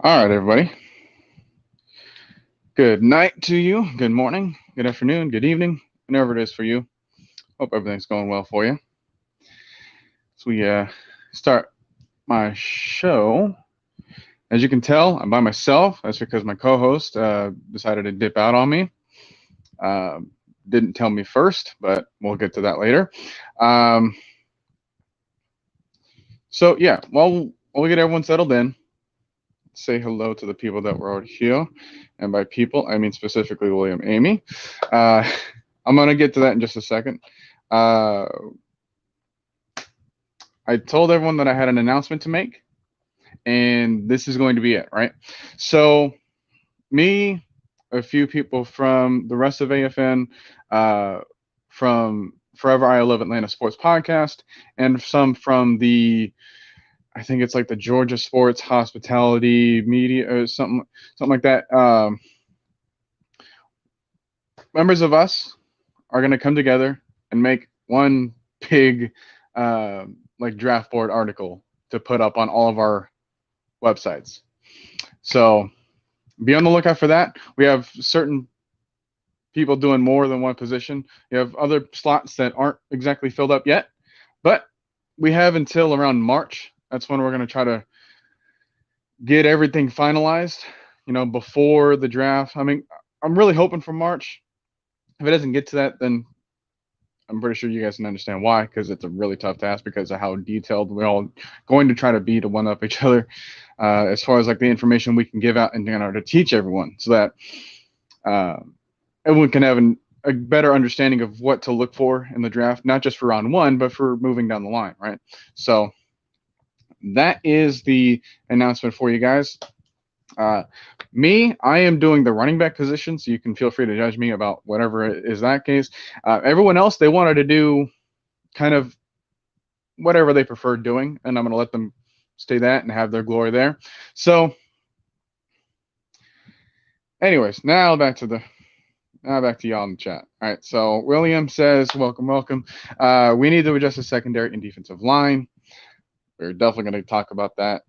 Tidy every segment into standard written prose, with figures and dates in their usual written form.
All right, everybody. Good night to you. Good morning, good afternoon, good evening, whenever it is for you. Hope everything's going well for you. So we start my show. As you can tell, I'm by myself. That's because my co-host decided to dip out on me. Uh, didn't tell me first, but we'll get to that later. Um, so yeah, while we get everyone settled in, say hello to the people that were already here. And by people, I mean specifically William Amy. Uh, I'm going to get to that in just a second. Uh, I told everyone that I had an announcement to make, and this is going to be it, right? So, me, a few people from the rest of AFN, from Forever I Love Atlanta Sports Podcast, and some from I think it's like the Georgia Sports Hospitality Media or something like that. Members of us are going to come together and make one big uh, like draft board article to put up on all of our websites. So be on the lookout for that. We have certain people doing more than one position. You have other slots that aren't exactly filled up yet, but we have until around March. That's when we're going to try to get everything finalized, before the draft. I mean, I'm really hoping for March. If it doesn't get to that, then I'm pretty sure you guys can understand why, because it's a really tough task because of how detailed we're all going to try to be to one up each other, as far as like the information we can give out and to teach everyone, so that uh, everyone can have a better understanding of what to look for in the draft, not just for round one, but for moving down the line, right? So that is the announcement for you guys. I am doing the running back position, so you can feel free to judge me about whatever is that case. Everyone else, they wanted to do kind of whatever they prefer doing, and I'm going to let them stay that and have their glory there. So, anyways, now back to y'all in the chat. All right, so William says, welcome, welcome. We need to adjust the secondary and defensive line. We're definitely going to talk about that.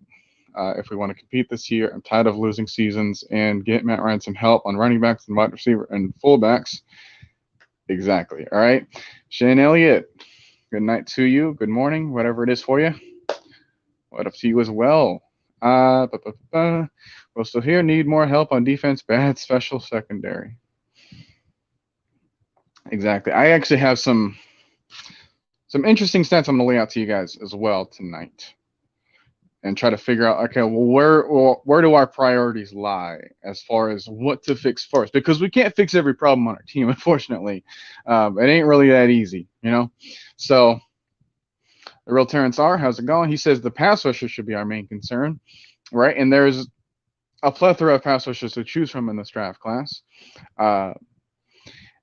If we want to compete this year, I'm tired of losing seasons and get Matt Ryan some help on running backs and wide receiver and fullbacks. Exactly. All right. Shane Elliott, good night to you. Good morning, whatever it is for you. What up to you as well? We're still here. Need more help on defense. Bad special secondary. Exactly. I actually have some interesting stats I'm going to lay out to you guys as well tonight, and try to figure out, okay, well, where do our priorities lie as far as what to fix first? Because we can't fix every problem on our team, unfortunately. It ain't really that easy, So the real Terrence R, how's it going? He says the pass rusher should be our main concern, right? And there's a plethora of pass rushers to choose from in this draft class.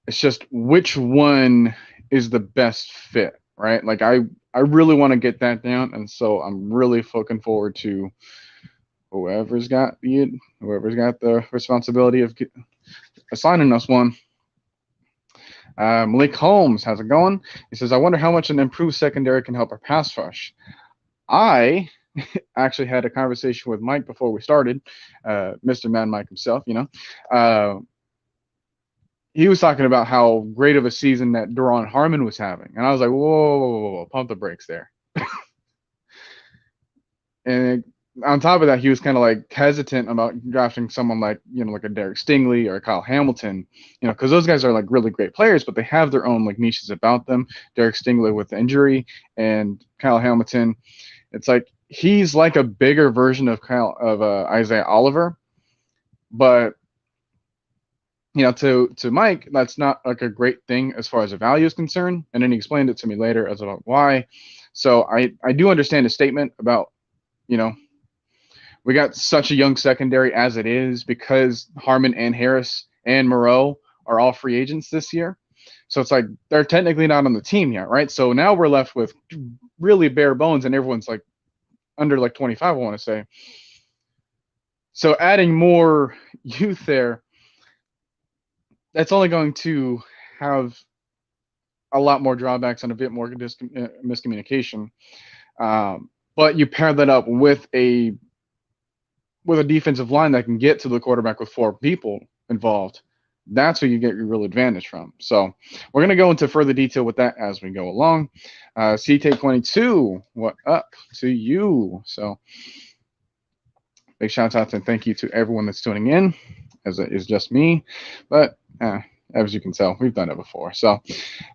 It's just which one is the best fit, right? Like I really want to get that down, and so I'm really looking forward to whoever's got the responsibility of assigning us one. Malik Holmes, how's it going? He says, I wonder how much an improved secondary can help our pass rush. I actually had a conversation with Mike before we started, Mr. Mad Mike himself, he was talking about how great of a season that Duron Harmon was having. And I was like, whoa, pump the brakes there. And on top of that, he was kind of like hesitant about drafting someone like, like a Derek Stingley or a Kyle Hamilton, because those guys are like really great players, but they have their own like niches about them. Derek Stingley with the injury, and Kyle Hamilton, it's like he's like a bigger version of Isaiah Oliver, but to Mike, that's not like a great thing as far as the value is concerned. And then he explained it to me later as about why. So I do understand his statement about, we got such a young secondary as it is because Harmon and Harris and Moreau are all free agents this year. So it's like they're technically not on the team yet, right? So now we're left with really bare bones, and everyone's like under like 25, I want to say. So adding more youth there, that's only going to have a lot more drawbacks and a bit more miscommunication. But you pair that up with a with a defensive line that can get to the quarterback with 4 people involved, that's where you get your real advantage from. So we're going to go into further detail with that as we go along. CT22, what up to you? So big shout out and thank you to everyone that's tuning in, as it is just me. But as you can tell, we've done it before. So,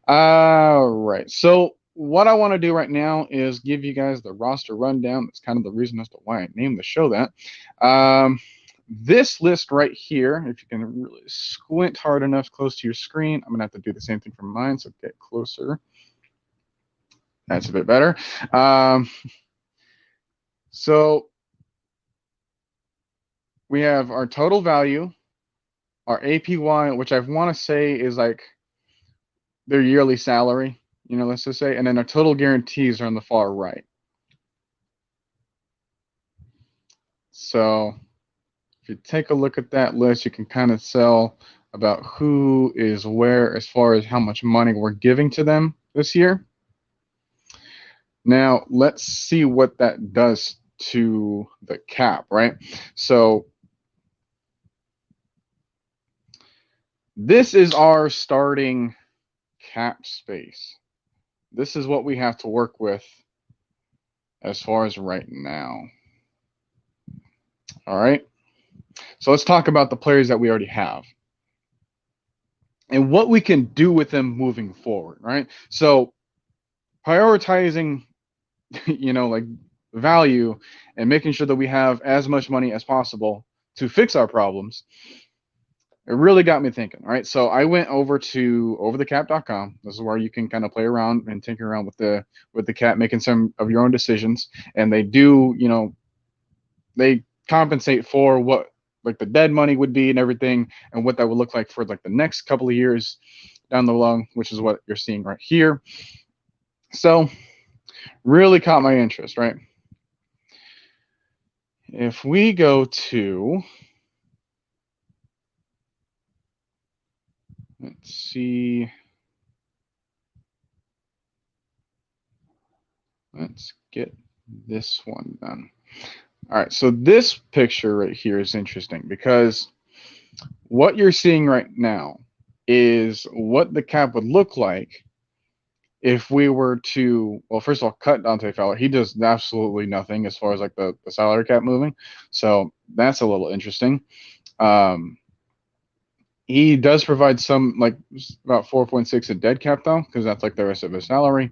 all right. So what I want to do right now is give you guys the roster rundown. That's kind of the reason as to why I named the show that. This list right here, if you can really squint hard enough close to your screen, I'm going to have to do the same thing for mine, so get closer. That's a bit better. So we have our total value, our APY, which I want to say is like their yearly salary, let's just say, and then our total guarantees are on the far right. So if you take a look at that list, you can kind of tell about who is where as far as how much money we're giving to them this year. Now, let's see what that does to the cap, right? So this is our starting cap space. This is what we have to work with as far as right now. All right. So let's talk about the players that we already have and what we can do with them moving forward, right? So prioritizing, like value and making sure that we have as much money as possible to fix our problems. It really got me thinking. All right. So I went over to overthecap.com. This is where you can kind of play around and tinker around with the cap, making some of your own decisions. And they do, they compensate for what like the dead money would be and everything, and what that would look like for like the next couple of years down the line, which is what you're seeing right here. So really caught my interest, right? If we go to, let's see, let's get this one done. All right, so this picture right here is interesting because what you're seeing right now is what the cap would look like if we were to, well, first of all, cut Dante Fowler. He does absolutely nothing as far as like the salary cap moving. So that's a little interesting. He does provide some, like about 4.6 in dead cap though, because that's like the rest of his salary.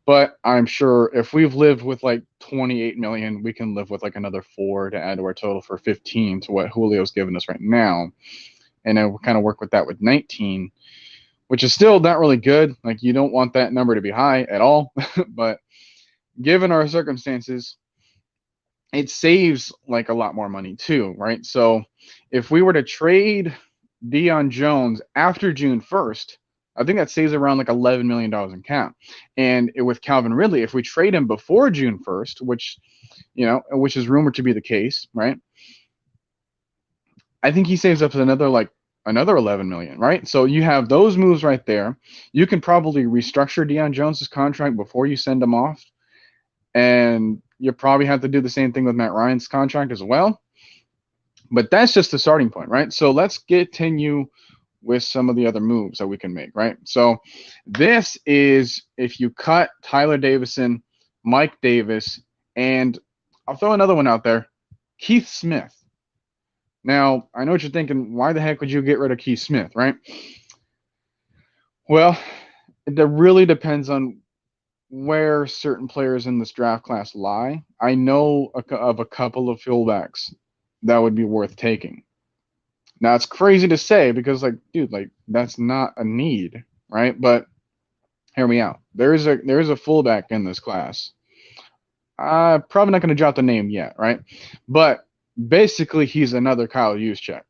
But I'm sure if we've lived with like 28 million, we can live with like another 4 to add to our total for 15 to what Julio's giving us right now. And then we'll kind of work with that with 19, which is still not really good. Like you don't want that number to be high at all. But given our circumstances, it saves like a lot more money too, right? So if we were to trade Deion Jones after June 1st, I think that saves around like $11 million in cap. And with Calvin Ridley, if we trade him before June 1st, which is rumored to be the case, right? I think he saves up another 11 million, right? So you have those moves right there. You can probably restructure Deion Jones's contract before you send him off. And you probably have to do the same thing with Matt Ryan's contract as well. But that's just the starting point, right? So let's continue with some of the other moves that we can make, right? So this is if you cut Tyler Davison, Mike Davis, and I'll throw another one out there, Keith Smith. Now, I know what you're thinking, why the heck would you get rid of Keith Smith, right? Well, it really depends on where certain players in this draft class lie. I know of a couple of fullbacks that would be worth taking. Now it's crazy to say because dude, that's not a need, right? But hear me out. There is a fullback in this class. Probably not going to drop the name yet, right? But basically he's another Kyle Juszczyk,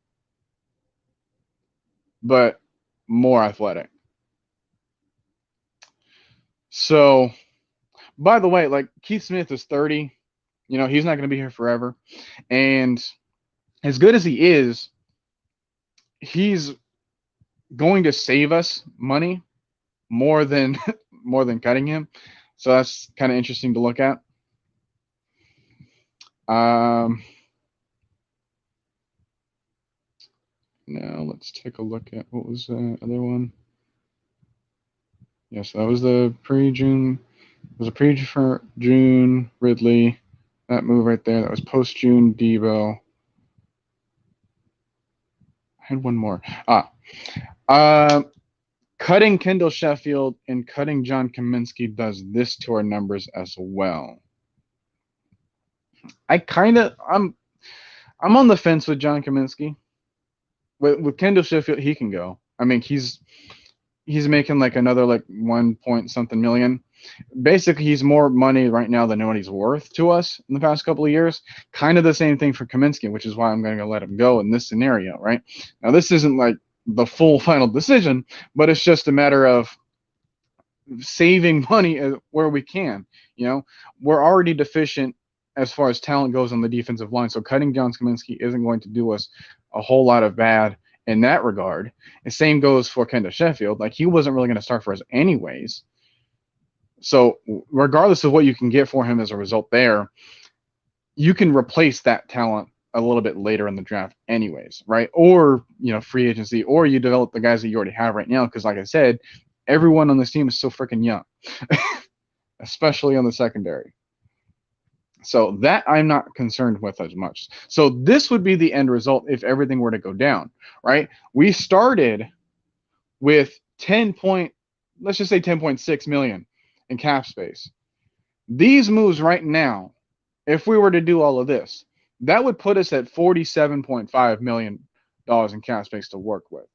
but more athletic. So, by the way, Keith Smith is 30. He's not going to be here forever. And as good as he is, he's going to save us money more than cutting him. So that's kind of interesting to look at. Now let's take a look at what was the other one. Yes, that was the pre-June. It was a pre-June Ridley. That move right there. That was post-June Debo. I had one more. Cutting Kendall Sheffield and cutting John Kaminsky does this to our numbers as well. I'm on the fence with John Kaminsky. With Kendall Sheffield, he can go. I mean, he's making like another like 1 point something million. Basically, he's more money right now than what he's worth to us in the past couple of years. Kind of the same thing for Kaminsky, which is why I'm going to let him go in this scenario, right? Now, this isn't like the full final decision, but it's just a matter of saving money where we can. You know, we're already deficient as far as talent goes on the defensive line, so cutting John Kaminsky isn't going to do us a whole lot of bad in that regard. The same goes for Kendall Sheffield. Like, he wasn't really going to start for us anyways. So regardless of what you can get for him as a result there, you can replace that talent a little bit later in the draft anyways, right? Or, you know, free agency, or you develop the guys that you already have right now. Because like I said, everyone on this team is so freaking young, especially on the secondary. So that I'm not concerned with as much. So this would be the end result if everything were to go down, right? We started with let's just say 10.6 million in cap space. These moves right now, if we were to do all of this, that would put us at $47.5 million in cap space to work with.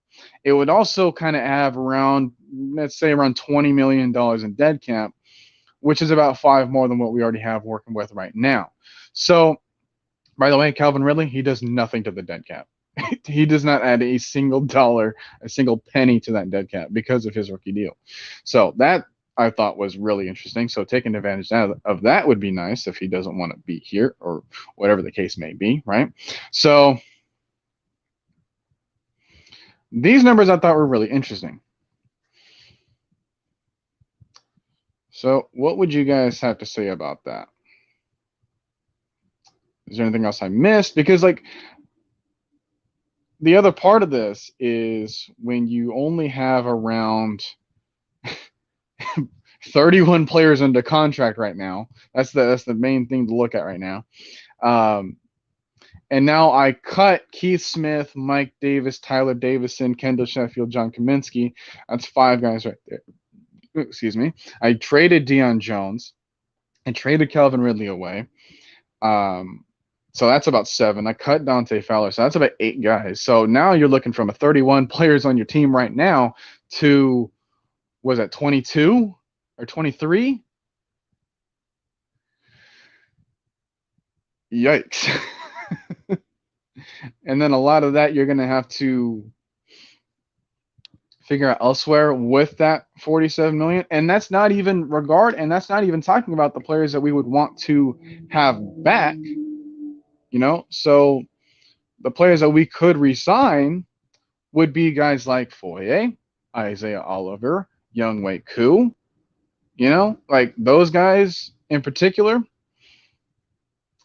It would also kind of have around, let's say around $20 million in dead cap, which is about 5 more than what we already have working with right now. So, by the way, Calvin Ridley, he does nothing to the dead cap. He does not add a single dollar, a single penny to that dead cap because of his rookie deal. So that I thought was really interesting. So taking advantage of that would be nice if he doesn't want to be here or whatever the case may be, right? So these numbers I thought were really interesting. So what would you guys have to say about that? Is there anything else I missed? Because like the other part of this is when you only have around 31 players under contract right now. That's the main thing to look at right now. And now I cut Keith Smith, Mike Davis, Tyler Davison, Kendall Sheffield, John Kaminsky. That's 5 guys right there. Excuse me. I traded Deion Jones. I traded Calvin Ridley away. So that's about 7. I cut Dante Fowler. So that's about 8 guys. So now you're looking from a 31 players on your team right now to, was that 22 or 23? Yikes. And then a lot of that you're going to have to figure out elsewhere with that 47 million. And that's not even talking about the players that we would want to have back, you know? So the players that we could re-sign would be guys like Foye, Isaiah Oliver, Younghoe Koo, you know, like those guys in particular.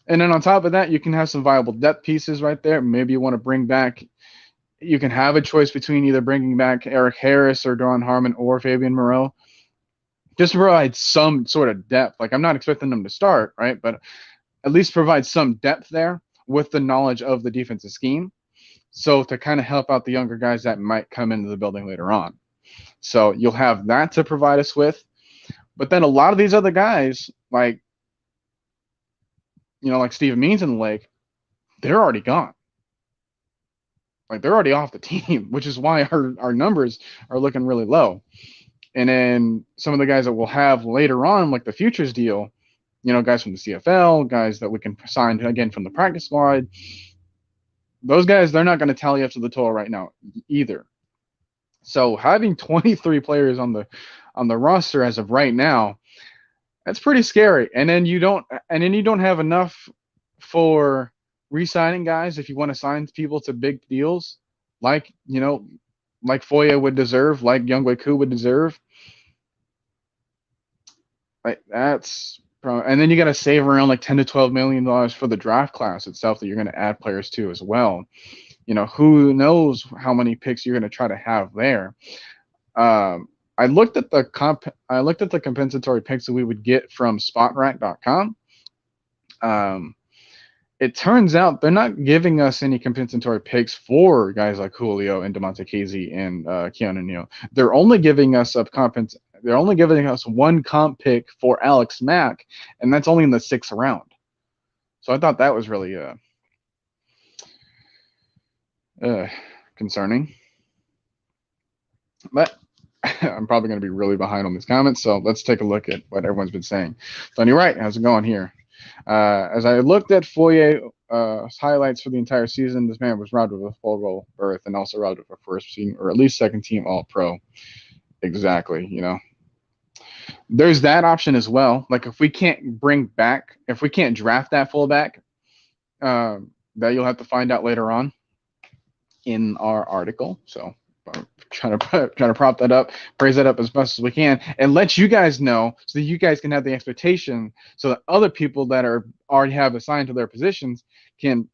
And then on top of that, you can have some viable depth pieces right there. Maybe you want to bring back, you can have a choice between either bringing back Eric Harris or Daron Harmon or Fabian Moreau. Just provide some sort of depth. Like, I'm not expecting them to start, right? But at least provide some depth there with the knowledge of the defensive scheme. So to kind of help out the younger guys that might come into the building later on. So you'll have that to provide us with. But then a lot of these other guys, like, you know, like Steven Means in the Lake, they're already gone. Like, they're already off the team, which is why our numbers are looking really low. And then some of the guys that we'll have later on, like the futures deal, you know, guys from the CFL, guys that we can sign again from the practice squad, those guys, they're not going to tally up to the total right now either. So having 23 players on the roster as of right now, that's pretty scary. And then you don't have enough for re-signing guys if you want to sign people to big deals, like, you know, like Foye would deserve, like Younghoe Koo would deserve. Like, that's, and then you got to save around like $10 to $12 million for the draft class itself that you're going to add players to as well. who knows how many picks you're going to try to have there. I looked at the compensatory picks that we would get from spotrack.com. It turns out they're not giving us any compensatory picks for guys like Julio and DeMonte Casey and Keanu Neal. They're only giving us one comp pick for Alex Mack, and that's only in the 6th round. So I thought that was really concerning. But I'm probably going to be really behind on these comments, so let's take a look at what everyone's been saying. Tony Wright, how's it going here? As I looked at Foyer's highlights for the entire season, this man was robbed of a full goal berth and also robbed of a first team or at least second team All-Pro. Exactly, There's that option as well. Like if we can't draft that fullback, that you'll have to find out later on in our article. So I'm trying to prop that up, praise that up as much as we can, and let you guys know so that you guys can have the expectation so that other people that already have assigned to their positions can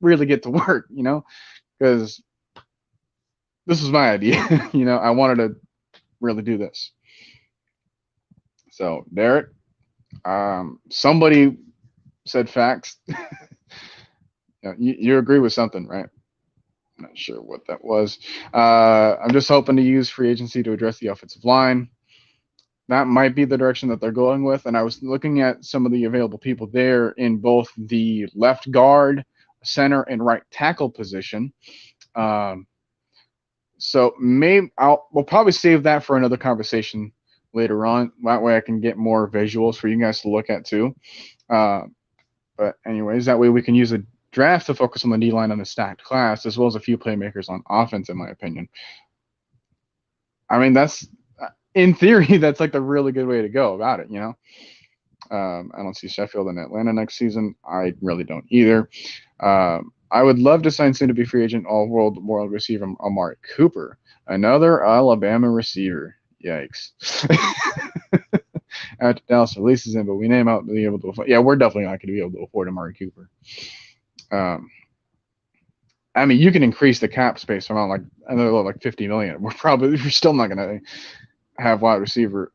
really get to work, because this was my idea. I wanted to really do this. So Derek, somebody said facts. You agree with something, right? Not sure what that was. I'm just hoping to use free agency to address the offensive line. That might be the direction that they're going with. And I was looking at some of the available people there in both the left guard, center, and right tackle position. So we'll probably save that for another conversation later on. That way I can get more visuals for you guys to look at too. But anyways, that way we can use a draft to focus on the D-line on the stacked class, as well as a few playmakers on offense, in my opinion. I mean, in theory, that's like the really good way to go about it, I don't see Sheffield in Atlanta next season. I really don't either. I would love to sign soon-to-be free agent all-world receiver Amari Cooper, another Alabama receiver. Yikes. After Dallas releases him, but we name out being able to afford. Yeah, we're definitely not going to be able to afford Amari Cooper. I mean, you can increase the cap space from like another like $50 million. We're still not going to have wide receiver.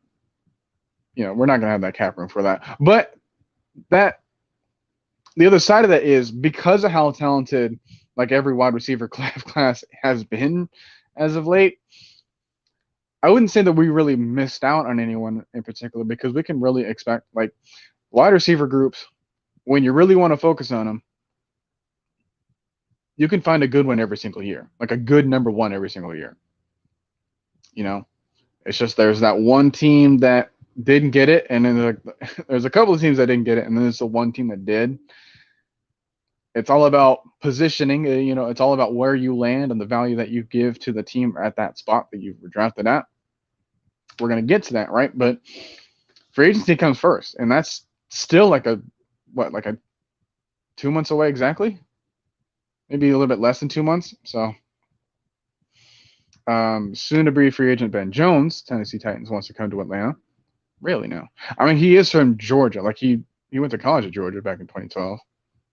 We're not going to have that cap room for that. But the other side of that is because of how talented like every wide receiver class has been as of late. I wouldn't say that we really missed out on anyone in particular, because we can really expect like wide receiver groups when you really want to focus on them. You can find a good one every single year, like a good number one every single year. It's just there's that one team that didn't get it, and then there's a couple of teams that didn't get it, and then there's the one team that did. It's all about positioning, it's all about where you land and the value that you give to the team at that spot that you were drafted at. We're going to get to that, right? But free agency comes first, and that's still like a 2 months away exactly? Maybe a little bit less than 2 months. So soon to be free agent Ben Jones, Tennessee Titans, wants to come to Atlanta. Really now. I mean, he is from Georgia. Like he went to college at Georgia back in 2012.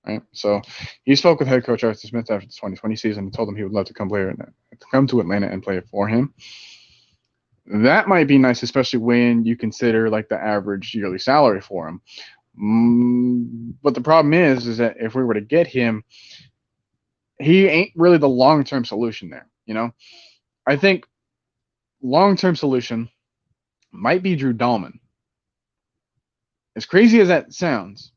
Right. So he spoke with head coach Arthur Smith after the 2020 season and told him he would love to come to Atlanta and play for him. That might be nice, especially when you consider like the average yearly salary for him. But the problem is that if we were to get him, he ain't really the long-term solution there. I think long-term solution might be Drew Dahlman. As crazy as that sounds,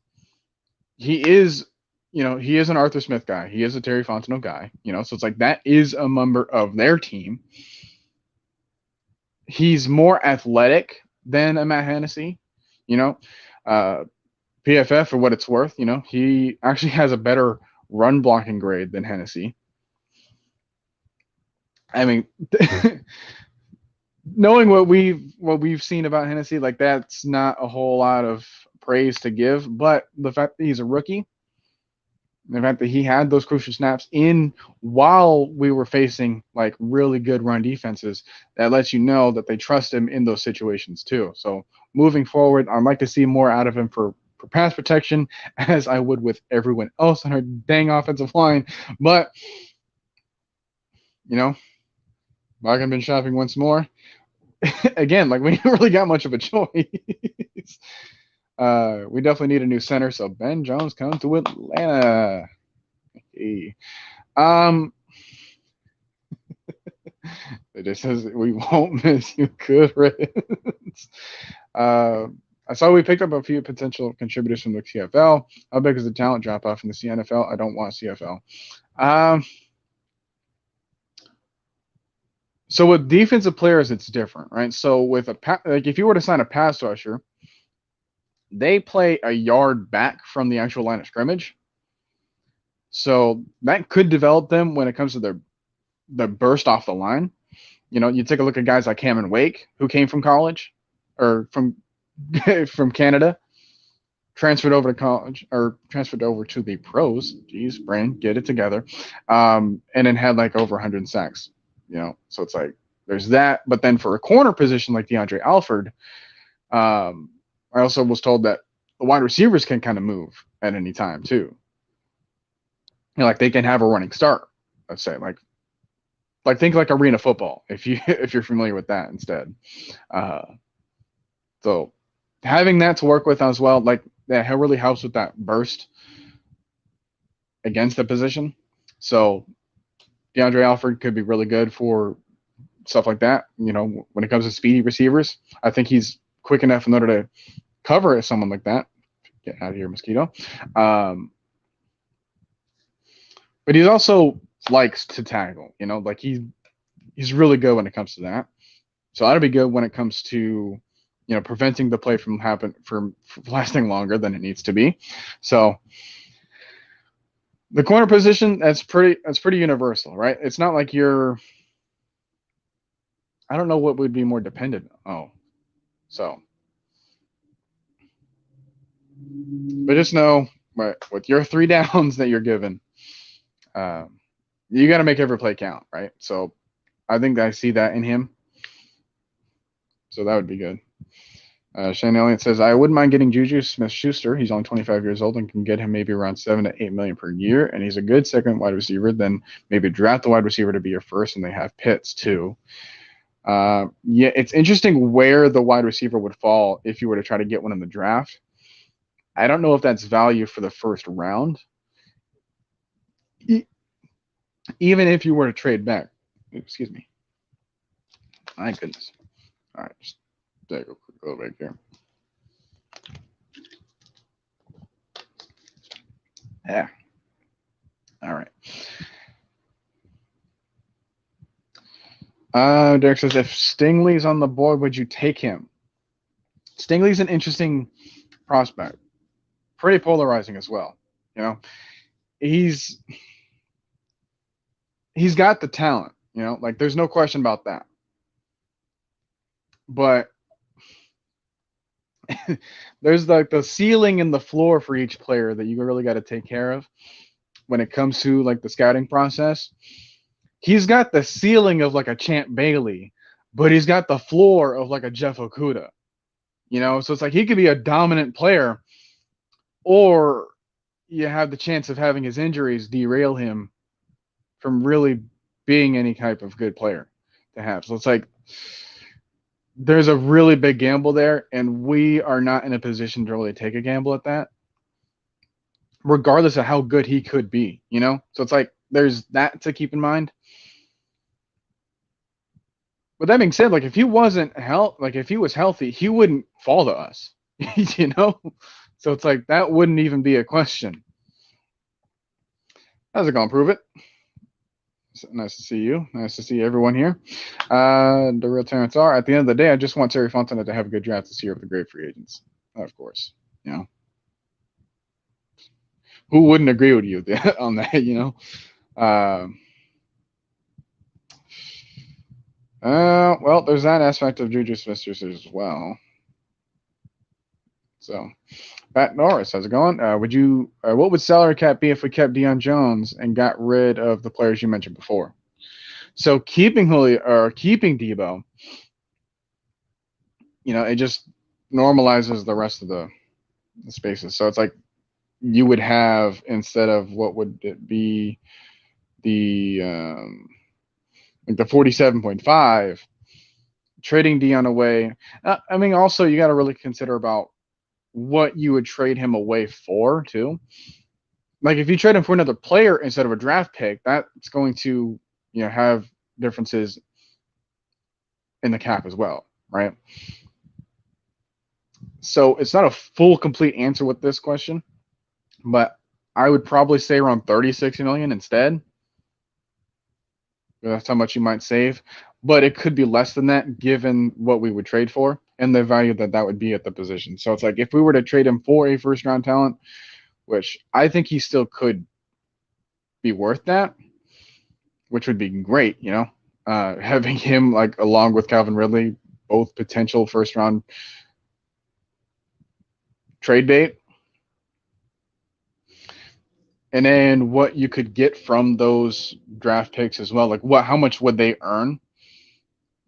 he is an Arthur Smith guy. He is a Terry Fontenot guy, so it's like that is a member of their team. He's more athletic than a Matt Hennessy, PFF for what it's worth, he actually has a better run blocking grade than Hennessy. I mean, knowing what we've seen about Hennessy, like that's not a whole lot of praise to give, but the fact that he's a rookie, the fact that he had those crucial snaps in while we were facing like really good run defenses, that lets you know that they trust him in those situations too. So moving forward, I'd like to see more out of him for pass protection, as I would with everyone else on our dang offensive line. But you know, back and been shopping once more. Again, like we ain't really got much of a choice. We definitely need a new center, so Ben Jones come to Atlanta. Hey. It just says we won't miss you. Good riddance. I saw we picked up a few potential contributors from the CFL. How big is the talent drop off in the CNFL? I don't want CFL. So with defensive players, it's different, right? So with like if you were to sign a pass rusher, they play a yard back from the actual line of scrimmage. So that could develop them when it comes to their burst off the line. You know, you take a look at guys like Cameron Wake, who came from college or from from Canada, transferred over to college or transferred over to the pros. Jeez, brain, get it together. And then had like over 100 sacks. You know, so it's like there's that. But then for a corner position like DeAndre Alford, I also was told that the wide receivers can kind of move at any time too. You know, like they can have a running start. Let's say like think like arena football if you're familiar with that instead. So having that to work with as well, like that really helps with that burst against the position. So DeAndre Alford could be really good for stuff like that. You know, when it comes to speedy receivers, I think he's quick enough in order to cover someone like that. Get out of here, mosquito. But he also likes to tackle. You know, like he's really good when it comes to that. So that'll be good when it comes to preventing the play from lasting longer than it needs to be. So the corner position, that's pretty universal, right? It's not like I don't know what would be more dependent. So but just know, right, with your 3 downs that you're given, you got to make every play count, right? So I think I see that in him. So that would be good. Shane Elliott says, I wouldn't mind getting Juju Smith-Schuster. He's only 25 years old and can get him maybe around $7 to $8 million per year, and he's a good second wide receiver. Then maybe draft the wide receiver to be your first, and they have Pitts too. Yeah, it's interesting where the wide receiver would fall if you were to try to get one in the draft. I don't know if that's value for the first round. Even if you were to trade back. Excuse me. My goodness. All right, just take a quick little break here. Yeah. All right. Derek says, if Stingley's on the board, would you take him? Stingley's an interesting prospect. Pretty polarizing as well. You know, he's got the talent, like there's no question about that. But there's like the ceiling and the floor for each player that you really got to take care of when it comes to like the scouting process. He's got the ceiling of like a Champ Bailey, but he's got the floor of like a Jeff Okudah. So it's like he could be a dominant player, or you have the chance of having his injuries derail him from really being any type of good player to have. So it's like there's a really big gamble there, and we are not in a position to really take a gamble at that, regardless of how good he could be, So it's like there's that to keep in mind. But that being said, like if he wasn't if he was healthy, he wouldn't fall to us, So it's like that wouldn't even be a question. How's it going? Prove it. Nice to see you. Nice to see everyone here. The real Terrence R. At the end of the day, I just want Terry Fontana to have a good draft this year of the great free agents. Of course, who wouldn't agree with you on that? Well, there's that aspect of Juju Smith-Schuster as well. So, Pat Norris, how's it going? What would salary cap be if we kept Deion Jones and got rid of the players you mentioned before? So keeping Debo, it just normalizes the rest of the spaces. So it's like you would have, instead of what would it be, the like the 47.5, trading Dion away. I mean, also you got to really consider about what you would trade him away for too. Like if you trade him for another player instead of a draft pick, that's going to have differences in the cap as well, right? So it's not a full complete answer with this question, but I would probably say around 36 million instead. That's how much you might save, but it could be less than that given what we would trade for and the value that would be at the position. So it's like if we were to trade him for a first round talent, which I think he still could be worth that, which would be great, having him like along with Calvin Ridley, both potential first round trade bait. And then what you could get from those draft picks as well, like how much would they earn?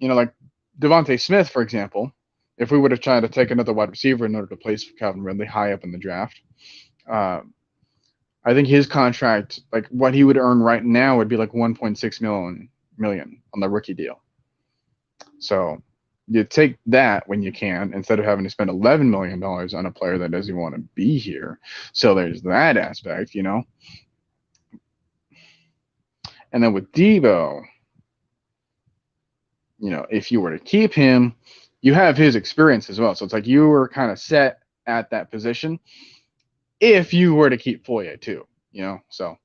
Like Devontae Smith, for example, if we would have tried to take another wide receiver in order to place Calvin Ridley high up in the draft, I think his contract, like what he would earn right now, would be like 1.6 million on the rookie deal. So you take that when you can instead of having to spend $11 million on a player that doesn't want to be here. So there's that aspect, And then with Deebo, if you were to keep him, you have his experience as well. So it's like you were kind of set at that position if you were to keep Foye too, So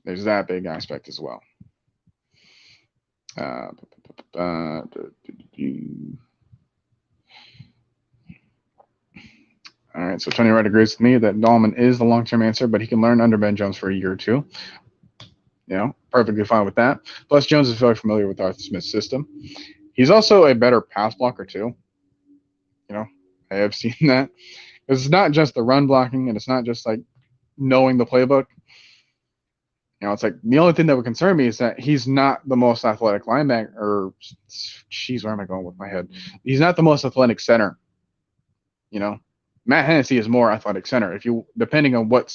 there's that big aspect as well. All right, so Tony Wright agrees with me that Dahlman is the long-term answer, but he can learn under Ben Jones for a year or two. Perfectly fine with that. Plus, Jones is very familiar with Arthur Smith's system. He's also a better pass blocker too. I have seen that. It's not just the run blocking, and it's not just like knowing the playbook. It's like the only thing that would concern me is that he's not the most athletic linebacker. Or, where am I going with my head? He's not the most athletic center. Matt Hennessy is more athletic center. Depending on what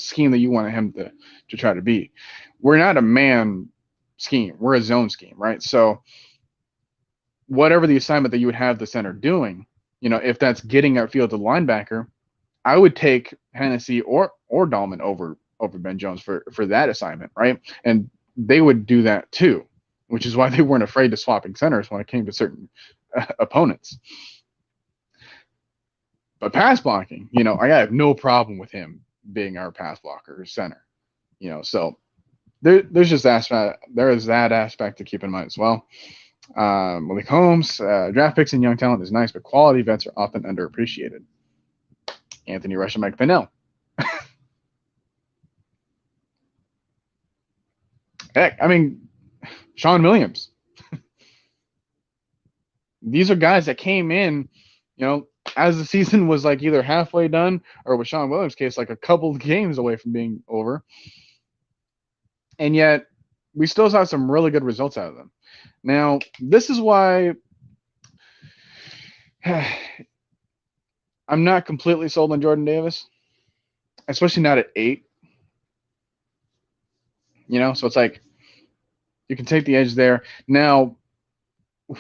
scheme that you want him to try to be, we're not a man scheme. We're a zone scheme, right? So whatever the assignment that you would have the center doing, if that's getting upfield to linebacker, I would take Hennessy or Dahlman over Ben Jones for that assignment, right? And they would do that too, which is why they weren't afraid to swapping centers when it came to certain opponents. But pass blocking, I have no problem with him being our pass blocker center, So there's just there is that aspect to keep in mind as well. Malik Holmes, draft picks and young talent is nice, but quality vets are often underappreciated. Anthony Rush and Mike Pinnell. Heck, I mean, Sean Williams. These are guys that came in, as the season was like either halfway done or with Sean Williams' case, like a couple of games away from being over. And yet we still saw some really good results out of them. Now, this is why I'm not completely sold on Jordan Davis, especially not at 8. So it's like you can take the edge there. Now,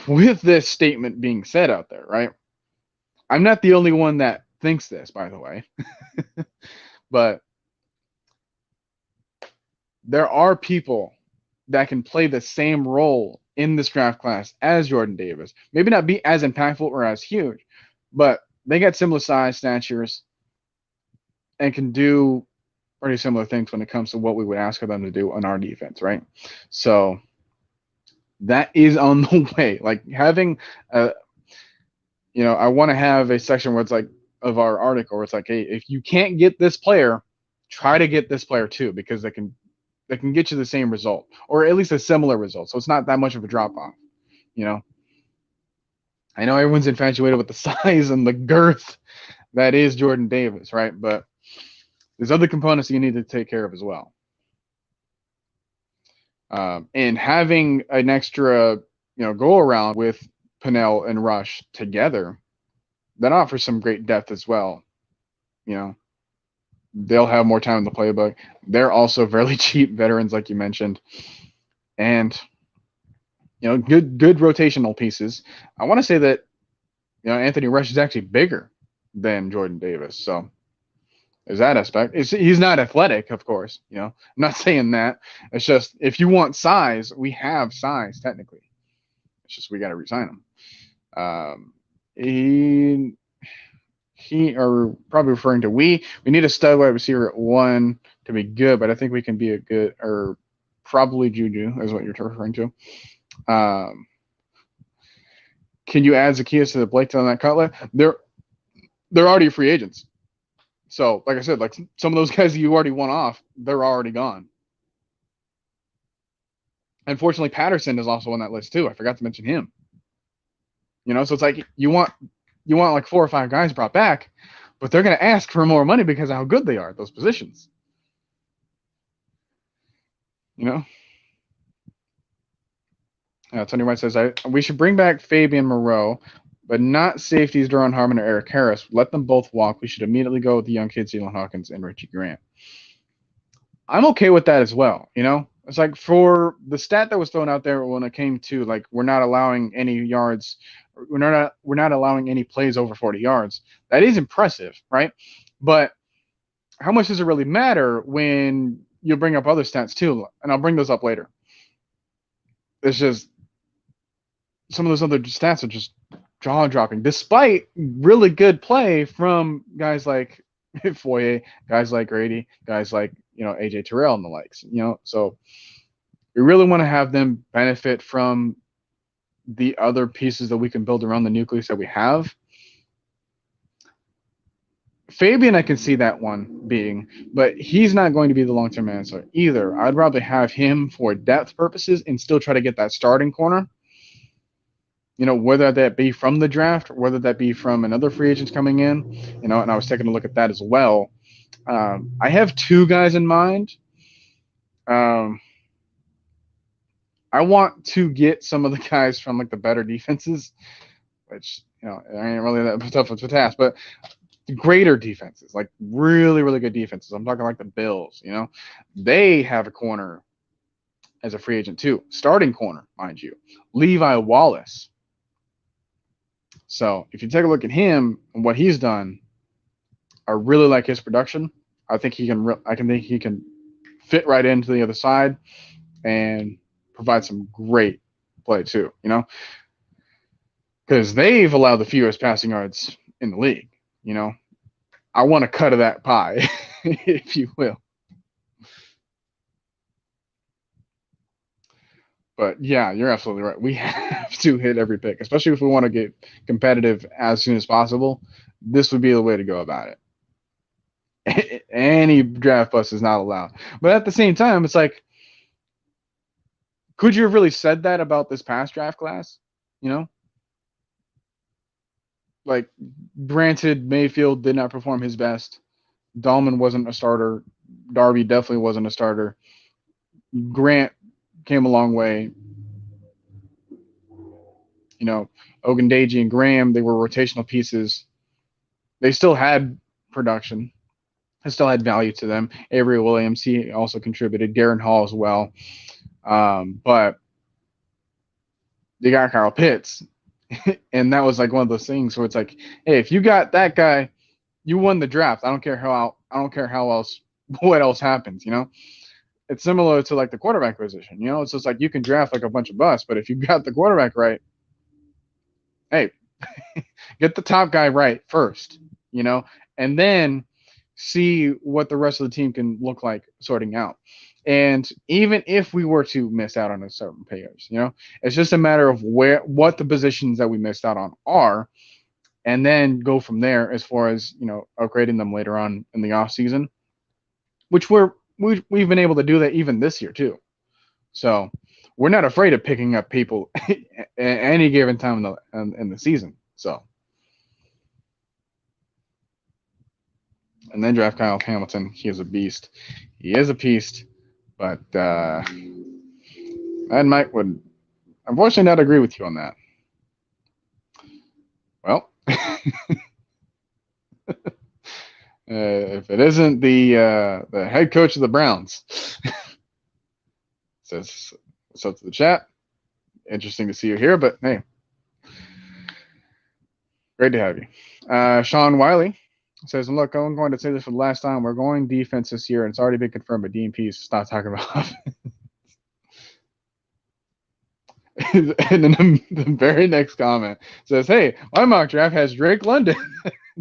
with this statement being said out there, right? I'm not the only one that thinks this, by the way. But there are people that can play the same role in this draft class as Jordan Davis. Maybe not be as impactful or as huge, but they got similar size, statures, and can do pretty similar things when it comes to what we would ask of them to do on our defense, right? So that is on the way. Like having I want to have a section where it's like of our article where it's like, hey, if you can't get this player, try to get this player too, because they can get you the same result or at least a similar result. So it's not that much of a drop off. I know everyone's infatuated with the size and the girth that is Jordan Davis, right? But there's other components you need to take care of as well. And having an extra, go around with Pinnell and Rush together, that offers some great depth as well. They'll have more time in the playbook. They're also fairly cheap veterans, like you mentioned. and good rotational pieces. I want to say that Anthony Rush is actually bigger than Jordan Davis, so there's that aspect. He's not athletic, of course. I'm not saying that. It's just if you want size, we have size technically. It's just we got to resign him. He are probably referring to we need a stud wide receiver at 1 to be good, but I think we can be a good, or probably Juju is what you're referring to. Can you add Zacchaeus to the Blake on that Cutler? They're already free agents. So, like I said, like some of those guys that you already won off, they're already gone. Unfortunately, Patterson is also on that list too. I forgot to mention him. So it's like you want like 4 or 5 guys brought back, but they're going to ask for more money because of how good they are at those positions. Tony White says we should bring back Fabian Moreau, but not safeties Duron Harmon or Eric Harris. Let them both walk. We should immediately go with the young kids, Elon Hawkins and Richie Grant. I'm okay with that as well. It's like for the stat that was thrown out there when it came to like we're not allowing any yards, we're not allowing any plays over 40 yards. That is impressive, right? But how much does it really matter when you bring up other stats too? And I'll bring those up later. It's just some of those other stats are just jaw-dropping, despite really good play from guys like Foye, guys like Grady, guys like AJ Terrell and the likes. So we really want to have them benefit from the other pieces that we can build around the nucleus that we have. Fabian, I can see that one being, but he's not going to be the long-term answer either. I'd rather have him for depth purposes and still try to get that starting corner. Whether that be from the draft or whether that be from another free agents coming in, and I was taking a look at that as well. I have 2 guys in mind. I want to get some of the guys from like the better defenses, which, I ain't really that tough of a task, but the greater defenses, like really, really good defenses. I'm talking like the Bills, they have a corner as a free agent too. Starting corner, mind you, Levi Wallace. So if you take a look at him and what he's done, I really like his production. I think he can fit right into the other side and provide some great play too, because they've allowed the fewest passing yards in the league. I want a cut of that pie, if you will. But yeah, you're absolutely right. We have to hit every pick, especially if we want to get competitive as soon as possible. This would be the way to go about it. Any draft bust is not allowed. But at the same time, it's like, could you have really said that about this past draft class? Like, granted, Mayfield did not perform his best. Dahlman wasn't a starter. Darby definitely wasn't a starter. Grant came a long way. Ogundeji and Graham, they were rotational pieces. They still had production. It still had value to them. Avery Williams, he also contributed. Darren Hall as well. But they got Kyle Pitts. And that was like one of those things where it's like, hey, if you got that guy, you won the draft. I don't care what else happens, It's similar to like the quarterback position, It's just like you can draft like a bunch of busts, but if you got the quarterback right, hey, get the top guy right first, and then see what the rest of the team can look like sorting out. And even if we were to miss out on a certain players, it's just a matter of what the positions that we missed out on are, and then go from there as far as, upgrading them later on in the off season, which we've been able to do that even this year too. So we're not afraid of picking up people at any given time in the season. So, and then draft Kyle Hamilton. He is a beast. He is a beast, but Mike would unfortunately not agree with you on that. Well, if it isn't the head coach of the Browns, says What's up to the chat? Interesting to see you here, but hey, great to have you. Sean Wiley says, look, I'm going to say this for the last time. We're going defense this year, and it's already been confirmed by DMPs. Stop talking about And then the very next comment says, hey, my mock draft has Drake London,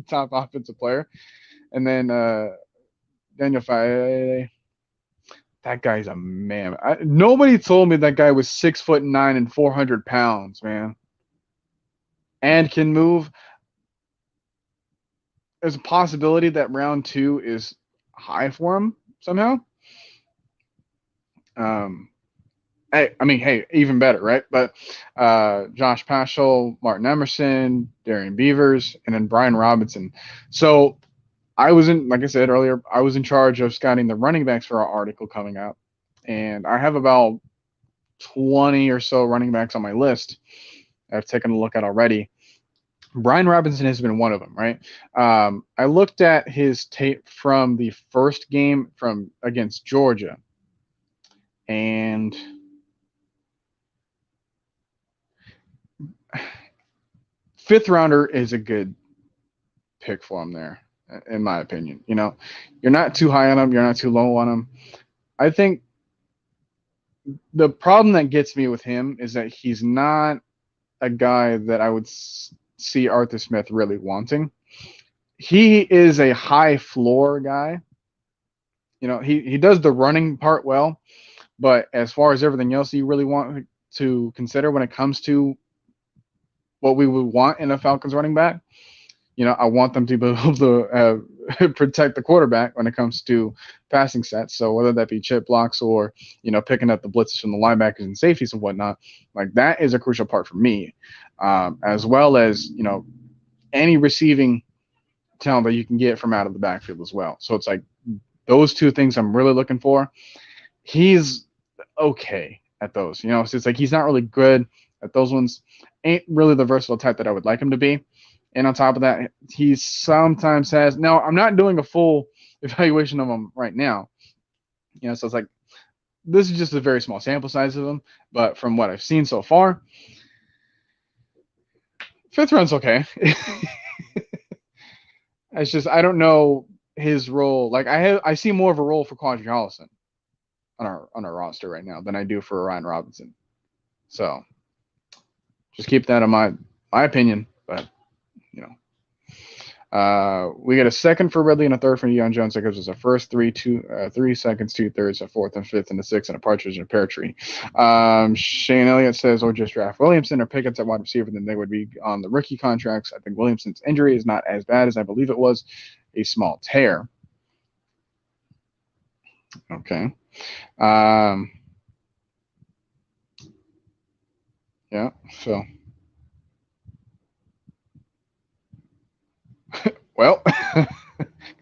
top offensive player. And then Daniel Faye, that guy's a man. Nobody told me that guy was 6'9" and 400 pounds, man. And can move. There's a possibility that round 2 is high for him somehow. Hey, even better, right? But Josh Paschal, Martin Emerson, Darian Beavers, and then Brian Robinson. So like I said earlier, I was in charge of scouting the running backs for our article coming out. And I have about 20 or so running backs on my list I've taken a look at already. Brian Robinson has been one of them, right? I looked at his tape from the first game against Georgia. And fifth rounder is a good pick for him there, in my opinion. You're not too high on him. You're not too low on him. I think the problem that gets me with him is that he's not a guy that I would see Arthur Smith really wanting. He is a high floor guy. He does the running part well, but as far as everything else you really want to consider when it comes to what we would want in a Falcons running back, I want them to be able to protect the quarterback when it comes to passing sets. So whether that be chip blocks or, picking up the blitzes from the linebackers and safeties and whatnot, like that is a crucial part for me, as well as, any receiving talent that you can get from out of the backfield as well. So it's like those two things I'm really looking for. He's okay at those, so it's like he's not really good at those ones. Ain't really the versatile type that I would like him to be. And on top of that, he sometimes has. Now, I'm not doing a full evaluation of him right now. So it's like this is just a very small sample size of him. But from what I've seen so far, fifth round's okay. It's just I don't know his role. Like I see more of a role for Quadri Hollison on our roster right now than I do for Ryan Robinson. So just keep that in my opinion. But we get a second for Ridley and a third for Deion Jones. That gives us a first, 3 seconds, 2/3, a fourth and fifth, and a sixth, and a partridge and a pear tree. Shane Elliott says, or just draft Williamson or Pickens at wide receiver, then they would be on the rookie contracts. I think Williamson's injury is not as bad as I believe it was, a small tear. Okay. Yeah, so. Well, kind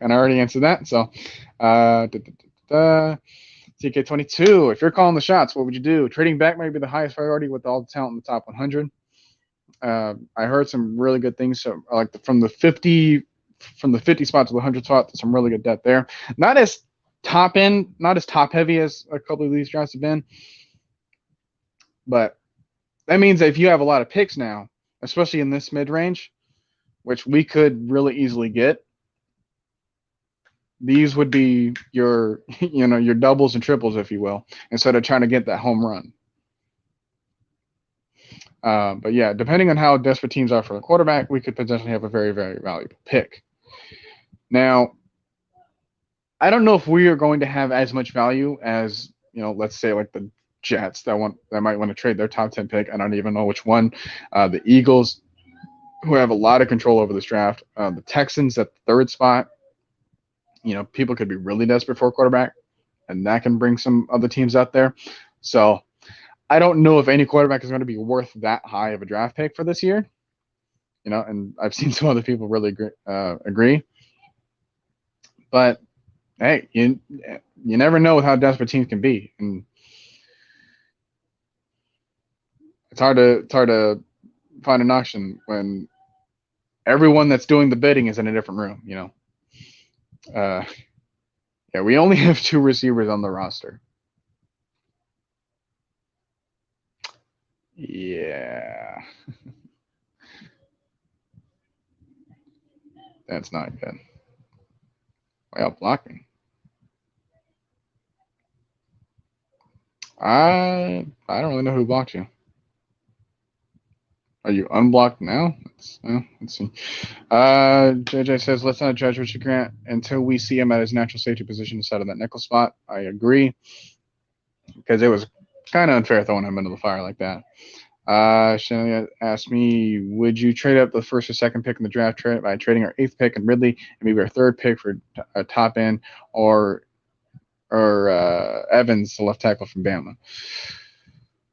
of already answered that. So, TK22, if you're calling the shots, what would you do? Trading back might be the highest priority with all the talent in the top 100. I heard some really good things. So, like from the 50 spot to the 100 spot, some really good depth there. Not as top heavy as a couple of these drafts have been. But that means that if you have a lot of picks now, especially in this mid range, which we could really easily get, these would be your doubles and triples, if you will, instead of trying to get that home run. But yeah, depending on how desperate teams are for the quarterback, we could potentially have a very, very valuable pick. Now, I don't know if we are going to have as much value as, let's say like the Jets that might want to trade their top 10 pick. I don't even know which one. The Eagles, who have a lot of control over this draft. The Texans at the third spot. People could be really desperate for a quarterback, and that can bring some other teams out there. So I don't know if any quarterback is going to be worth that high of a draft pick for this year. And I've seen some other people really agree. But hey, you never know with how desperate teams can be, and it's hard to find an auction when everyone that's doing the bidding is in a different room. Yeah, we only have 2 receivers on the roster. Yeah. That's not good. Well, blocking. I don't really know who blocked you. Are you unblocked now? Let's see. JJ says, let's not judge Richard Grant until we see him at his natural safety position instead of that nickel spot. I agree, because it was kind of unfair throwing him into the fire like that. Shannon asked me, would you trade up the first or second pick in the draft by trading our 8th pick and Ridley and maybe our 3rd pick for a top end or Evans, the left tackle from Bama?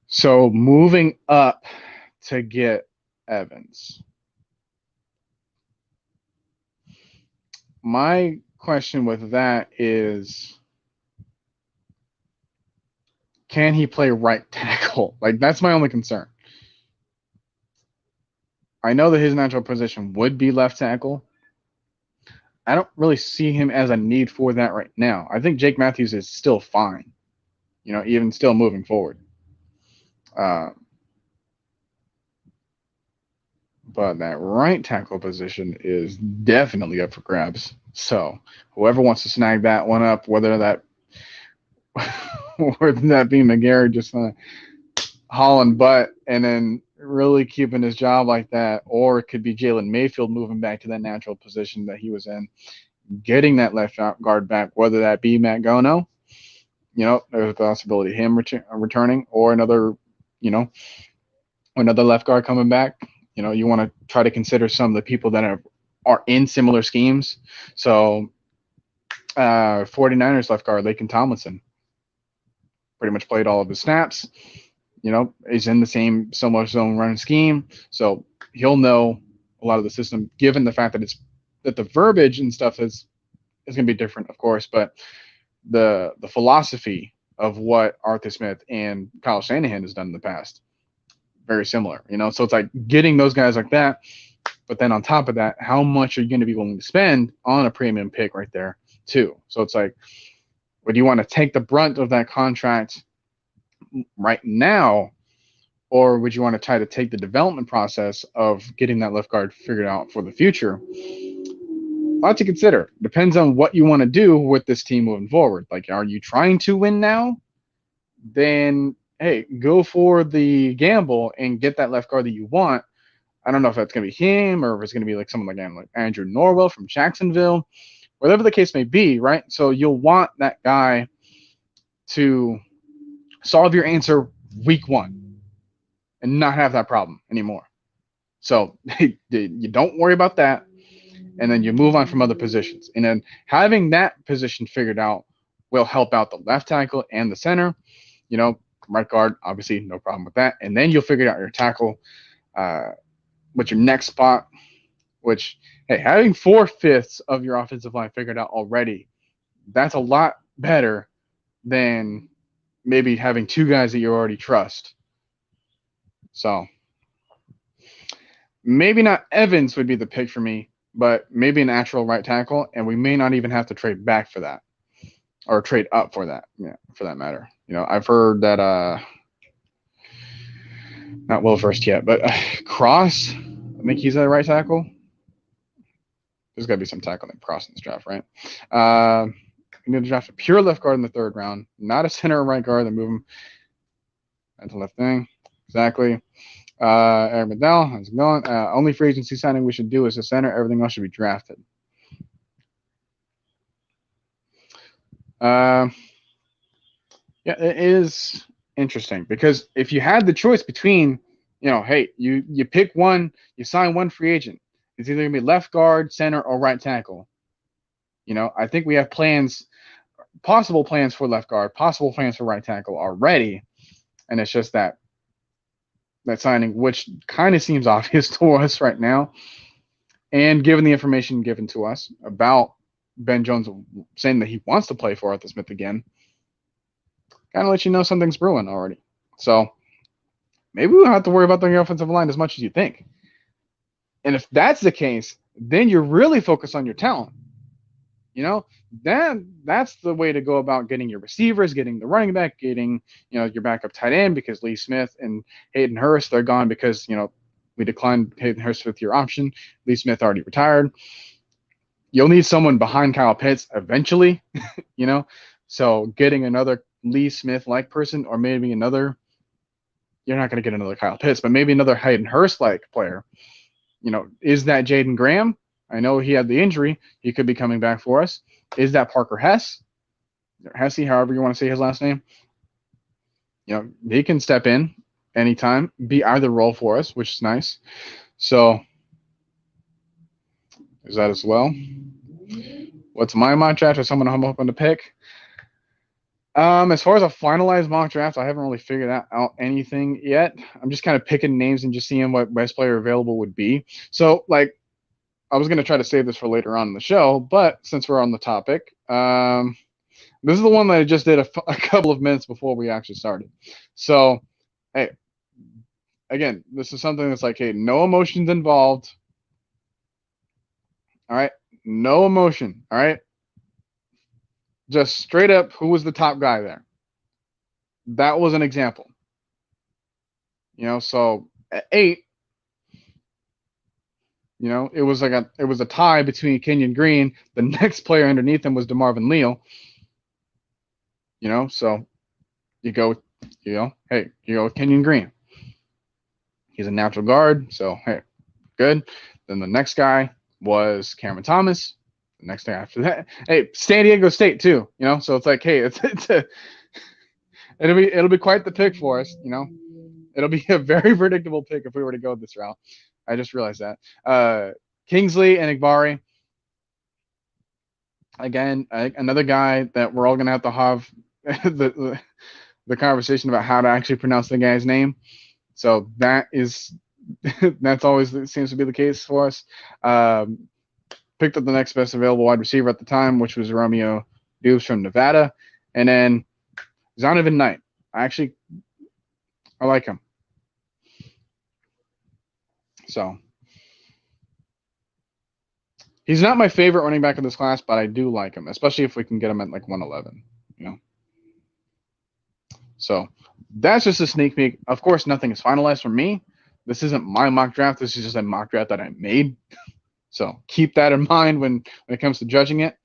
So moving up to get Evans. My question with that is, can he play right tackle? Like, that's my only concern. I know that his natural position would be left tackle. I don't really see him as a need for that right now. I think Jake Matthews is still fine, even still moving forward. But that right tackle position is definitely up for grabs. So whoever wants to snag that one up, whether that be McGarry just hauling butt and then really keeping his job like that, or it could be Jalen Mayfield moving back to that natural position that he was in, getting that left guard back, whether that be Matt Gono, there's a possibility of him returning, or another left guard coming back. You want to try to consider some of the people that are in similar schemes. So 49ers left guard, Laken Tomlinson, pretty much played all of his snaps. Is in the same similar zone running scheme. So he'll know a lot of the system, given the fact that the verbiage and stuff is going to be different, of course, but the philosophy of what Arthur Smith and Kyle Shanahan has done in the past, very similar, so it's like getting those guys like that. But then on top of that, how much are you going to be willing to spend on a premium pick right there too? So it's like, would you want to take the brunt of that contract right now, or would you want to try to take the development process of getting that left guard figured out for the future? A lot to consider. Depends on what you want to do with this team moving forward. Like, are you trying to win now? Then, hey, go for the gamble and get that left guard that you want. I don't know if that's going to be him or if it's going to be like someone like Andrew Norwell from Jacksonville, whatever the case may be, right? So you'll want that guy to solve your answer week 1 and not have that problem anymore. So you don't worry about that, and then you move on from other positions. And then having that position figured out will help out the left tackle and the center. Right guard, obviously, no problem with that. And then you'll figure out your tackle with your next spot, which, hey, having 4/5 of your offensive line figured out already, that's a lot better than maybe having 2 guys that you already trust. So maybe not Evans would be the pick for me, but maybe an actual right tackle, and we may not even have to trade back for that or trade up for that, for that matter. I've heard that not Will First yet, but Cross, I think he's a right tackle. There's got to be some tackle named Cross in this draft, right? You need to draft a pure left guard in the 3rd round, not a center or right guard, then move him into left thing. Exactly. Eric McDowell, how's it going? Only free agency signing we should do is a center. Everything else should be drafted. Yeah, it is interesting because if you had the choice between, hey, you pick one, you sign one free agent. It's either going to be left guard, center, or right tackle. I think we have possible plans for left guard, possible plans for right tackle already. And it's just that signing, which kind of seems obvious to us right now. And given the information given to us about Ben Jones saying that he wants to play for Arthur Smith again, kind of let you know something's brewing already. So maybe we don't have to worry about the offensive line as much as you think. And if that's the case, then you're really focused on your talent. then that's the way to go about getting your receivers, getting the running back, getting, your backup tight end, because Lee Smith and Hayden Hurst, they're gone because, we declined Hayden Hurst with your option. Lee Smith already retired. You'll need someone behind Kyle Pitts eventually, so getting another Lee Smith-like person, or maybe another, you're not going to get another Kyle Pitts, but maybe another Hayden Hurst-like player. Is that Jaden Graham? I know he had the injury. He could be coming back for us. Is that Parker Hesse? Hesse, however you want to say his last name. He can step in anytime, be either role for us, which is nice. So, is that as well? What's my mock draft, or someone I'm hoping to pick? As far as a finalized mock draft, I haven't really figured out anything yet. I'm just kind of picking names and just seeing what best player available would be. So, I was going to try to save this for later on in the show, but since we're on the topic, this is the one that I just did a couple of minutes before we actually started. So, hey, again, this is something that's hey, no emotions involved. All right, no emotion. All right, just straight up, who was the top guy there? That was an example. So at 8, it was a tie between Kenyon Green. The next player underneath him was DeMarvin Leal. So you go with Kenyon Green. He's a natural guard, so hey, good. Then the next guy was Cameron Thomas. The next day after that, hey, San Diego State too. So it's hey, it'll be quite the pick for us. It'll be a very predictable pick if we were to go this route. I just realized that. Kingsley and Igbari. Again, another guy that we're all going to have the conversation about how to actually pronounce the guy's name. So that's always seems to be the case for us. Picked up the next best available wide receiver at the time, which was Romeo Dubes from Nevada. And then Zonovan Knight. I like him. So he's not my favorite running back in this class, but I do like him, especially if we can get him at 111. So that's just a sneak peek. Of course, nothing is finalized for me. This isn't my mock draft. This is just a mock draft that I made. So keep that in mind when it comes to judging it.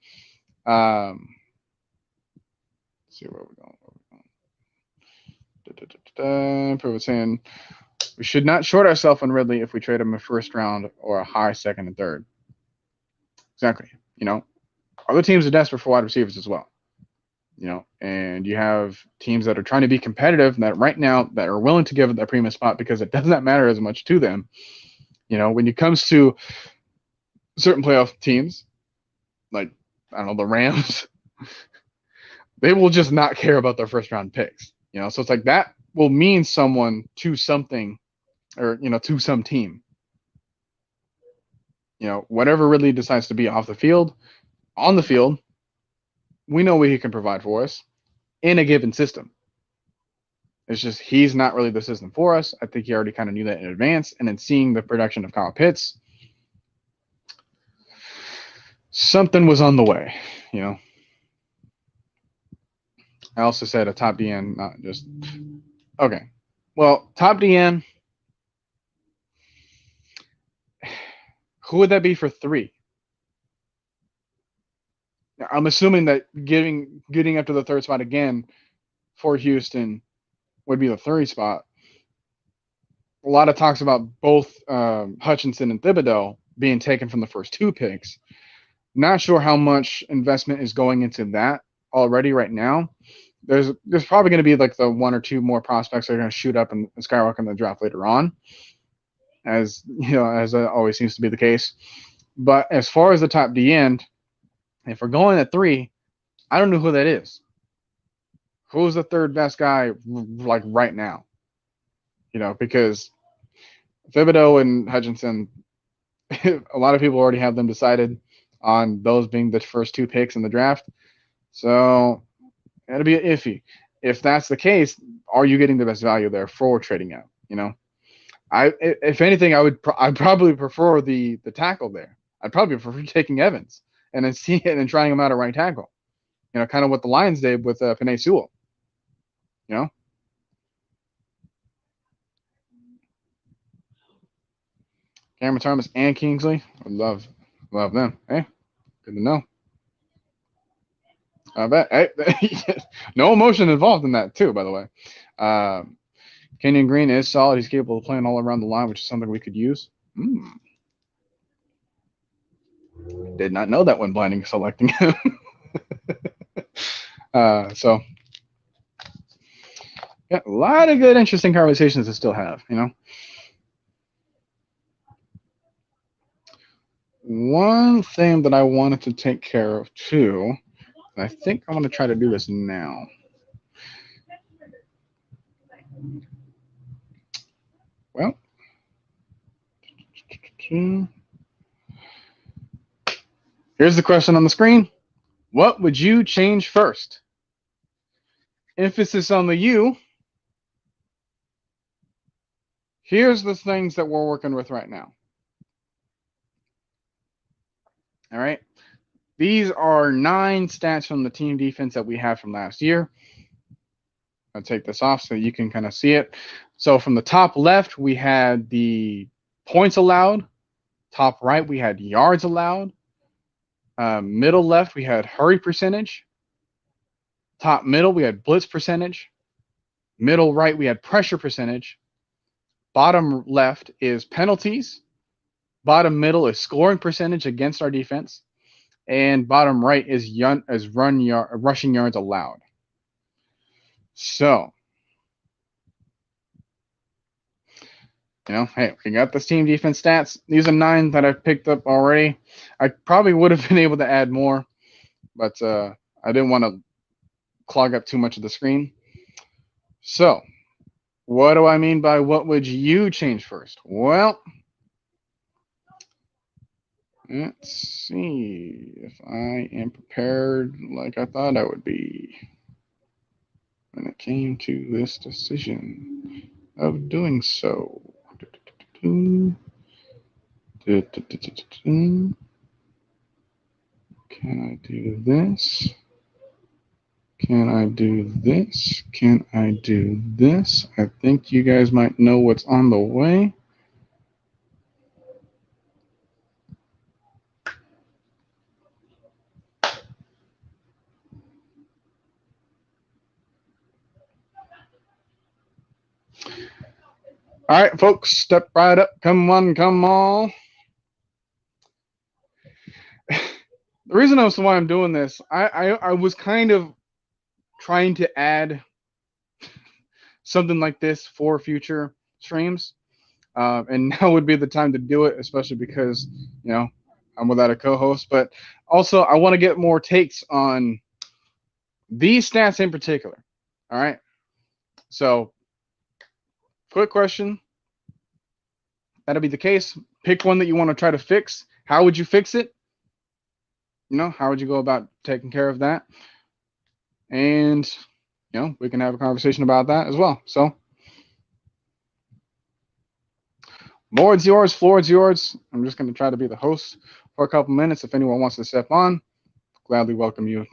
Let's see where we're going. People saying we should not short ourselves on Ridley if we trade him a first round or a high second and third. Exactly. Other teams are desperate for wide receivers as well. And you have teams that are trying to be competitive that right now that are willing to give it that premium spot because it doesn't matter as much to them. When it comes to certain playoff teams, the Rams, they will just not care about their first round picks. So it's that will mean someone to something or, to some team. Whatever Ridley decides to be off the field, on the field, we know what he can provide for us in a given system. It's just he's not really the system for us. I think he already kind of knew that in advance. And then seeing the production of Kyle Pitts, something was on the way, I also said a top DN, not just – okay. Well, top DN, who would that be for 3? I'm assuming that getting up to the third spot again for Houston would be the 3rd spot. A lot of talks about both Hutchinson and Thibodeau being taken from the first 2 picks. Not sure how much investment is going into that already right now. There's probably going to be the 1 or 2 more prospects that are going to shoot up and skyrocket in the draft later on, as as always seems to be the case. But as far as the top D end, if we're going at 3, I don't know who that is. Who's the 3rd best guy right now? Because Thibodeau and Hutchinson, a lot of people already have them decided on those being the first 2 picks in the draft. So it'll be iffy. If that's the case, are you getting the best value there for trading out? If anything, I'd probably prefer the tackle there. I'd probably prefer taking Evans and then seeing it and trying him out at right tackle. You know, kind of what the Lions did with Penei Sewell. You know, Cameron Thomas and Kingsley, I love them. Hey, good to know. I bet. Hey, no emotion involved in that too, by the way. Kenyon Green is solid. He's capable of playing all around the line, which is something we could use. Did not know that when blinding selecting him. So, yeah, a lot of good, interesting conversations to still have, you know. One thing that I wanted to take care of too, and I think I'm going to try to do this now. Well, here's the question on the screen. What would you change first? Emphasis on the you. Here's the things that we're working with right now. All right. These are 9 stats from the team defense that we have from last year. I'll take this off so you can kind of see it. So from the top left, we had the points allowed. Top right, we had yards allowed. Middle left, we had hurry percentage. Top middle, we had blitz percentage. Middle right, we had pressure percentage. Bottom left is penalties. Bottom middle is scoring percentage against our defense. And bottom right is rushing yards allowed. So, you know, hey, we got this team defense stats. These are 9 that I've picked up already. I probably would have been able to add more, but I didn't want to clog up too much of the screen. So, what do I mean by what would you change first? Well, let's see if I am prepared like I thought I would be when it came to this decision of doing so. Can I do this? Can I do this? Can I do this? I think you guys might know what's on the way. All right, folks, step right up. Come on, come on. The reason as to why I'm doing this, I was kind of trying to add something like this for future streams, and now would be the time to do it, especially because, you know, I'm without a co-host. But also, I want to get more takes on these stats in particular. All right. So, quick question. That'll be the case. Pick one that you want to try to fix. How would you fix it? You know, how would you go about taking care of that? And, you know, we can have a conversation about that as well. So, board's yours, floor's yours. I'm just going to try to be the host for a couple minutes. If anyone wants to step on, gladly welcome you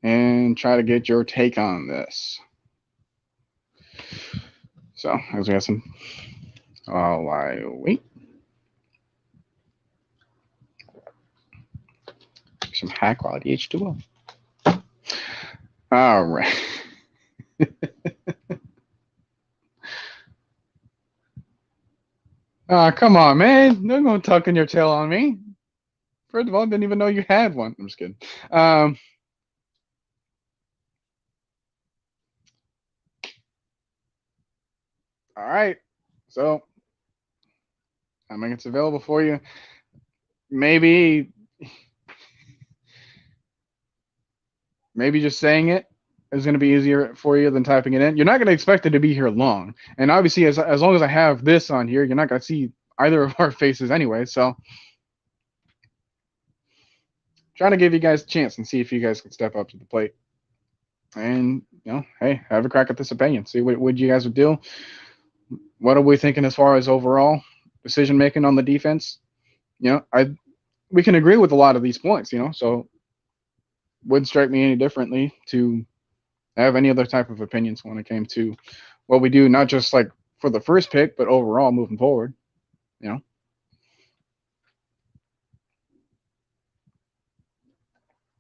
and try to get your take on this. So, as we have some, while I wait, some high quality H2O. All right. Come on, man. Don't go tucking your tail on me. First of all, I didn't even know you had one. I'm just kidding. All right. So, I mean, it's available for you. Maybe just saying it is going to be easier for you than typing it in. You're not going to expect it to be here long. And obviously, as long as I have this on here, you're not going to see either of our faces anyway. So, trying to give you guys a chance and see if you guys can step up to the plate. And, you know, hey, have a crack at this opinion. See what you guys would do. What are we thinking as far as overall decision making on the defense? You know, we can agree with a lot of these points, so wouldn't strike me any differently to have any other type of opinions when it came to what we do, not just like for the first pick, but overall moving forward,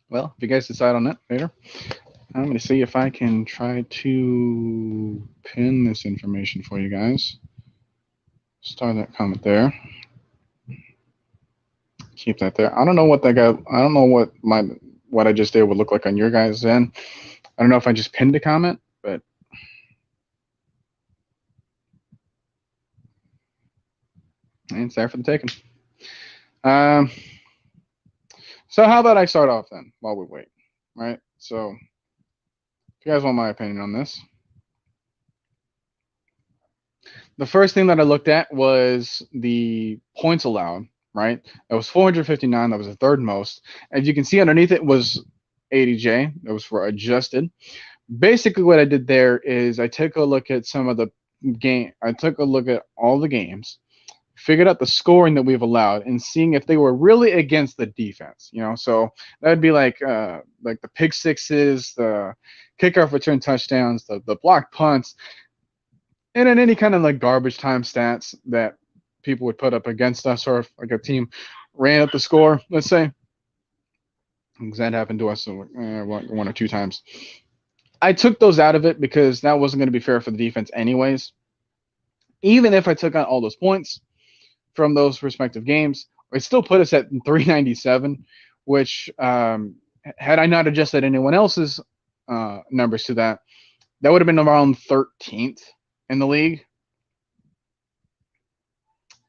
Well, if you guys decide on that later, I'm going to see if I can try to pin this information for you guys. Start that comment there. Keep that there. I don't know what that guy. I don't know what I just did would look like on your guys' end. I don't know if I just pinned a comment, but it's there for the taking. So how about I start off then while we wait, right? So if you guys want my opinion on this, the first thing that I looked at was the points allowed, right? That was 459. That was the third most. As you can see underneath it was 80J. That was for adjusted. Basically what I did there is I took a look at some of the game. I took a look at all the games, figured out the scoring that we've allowed, and seeing if they were really against the defense. So that would be like the pick sixes, the kickoff return touchdowns, the blocked punts, and then any kind of like garbage time stats that people would put up against us, or if like a team ran up the score, let's say, because that happened to us one or two times. I took those out of it because that wasn't going to be fair for the defense anyways. Even if I took out all those points from those respective games, it still put us at 397, which had I not adjusted anyone else's numbers to that, that would have been around 13th in the league.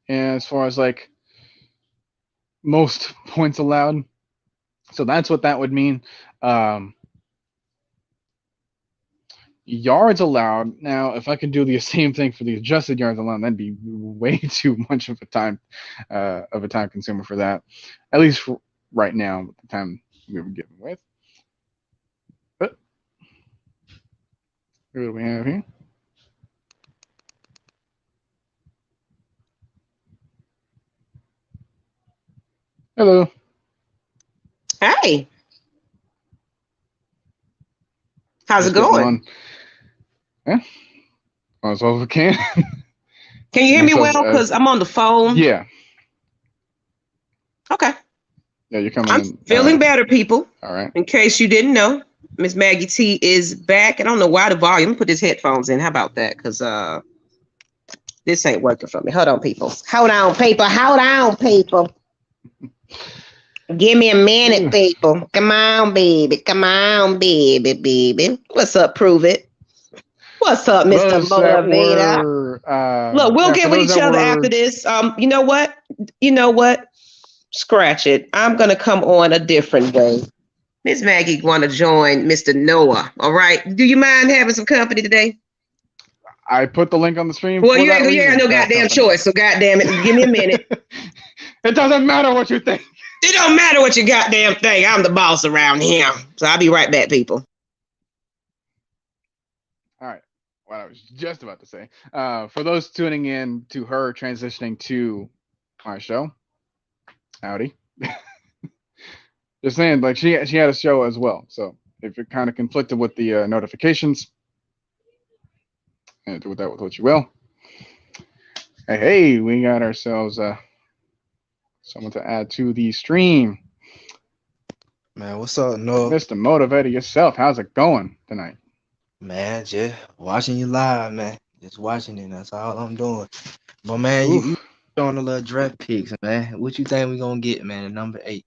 And as far as like most points allowed, so that's what that would mean. Yards allowed. Now, if I could do the same thing for the adjusted yards allowed, that'd be way too much of a time consumer for that. At least right now, with the time we were given with. But what do we have here? Hello. Hey. How's it going? Yeah. As well as we can. Can you hear me well? Because I'm on the phone. Yeah. Okay. Yeah, you're coming I'm in. Feeling better, people. All right. In case you didn't know, Miss Maggie T is back. I don't know why the volume. Put his headphones in. How about that? Because this ain't working for me. Hold on, people. Hold on, people. Hold on, people. Give me a minute, people. Come on, baby. Come on, baby. What's up? Prove it. What's up, Mr. Motivator? Look, we'll get with each other after this. You know what? Scratch it. I'm gonna come on a different way. Miss Maggie want to join Mr. Noah. All right. Do you mind having some company today? I put the link on the stream. Well, you ain't got no goddamn choice. So goddamn it, give me a minute. It doesn't matter what you think. It don't matter what you goddamn think. I'm the boss around here. So I'll be right back, people. All right. What I was just about to say. For those tuning in to her transitioning to my show, howdy. Just saying, like she had a show as well. So if it kind of conflicted with the notifications, and do with that with what you will. Hey, we got ourselves someone to add to the stream. Man, what's up, Noah? Mr. Motivator yourself, how's it going tonight? Man, just watching you live, man. Just watching it. That's all I'm doing. But man, you showing a little draft picks, man. What you think we gonna get, man? At number 8.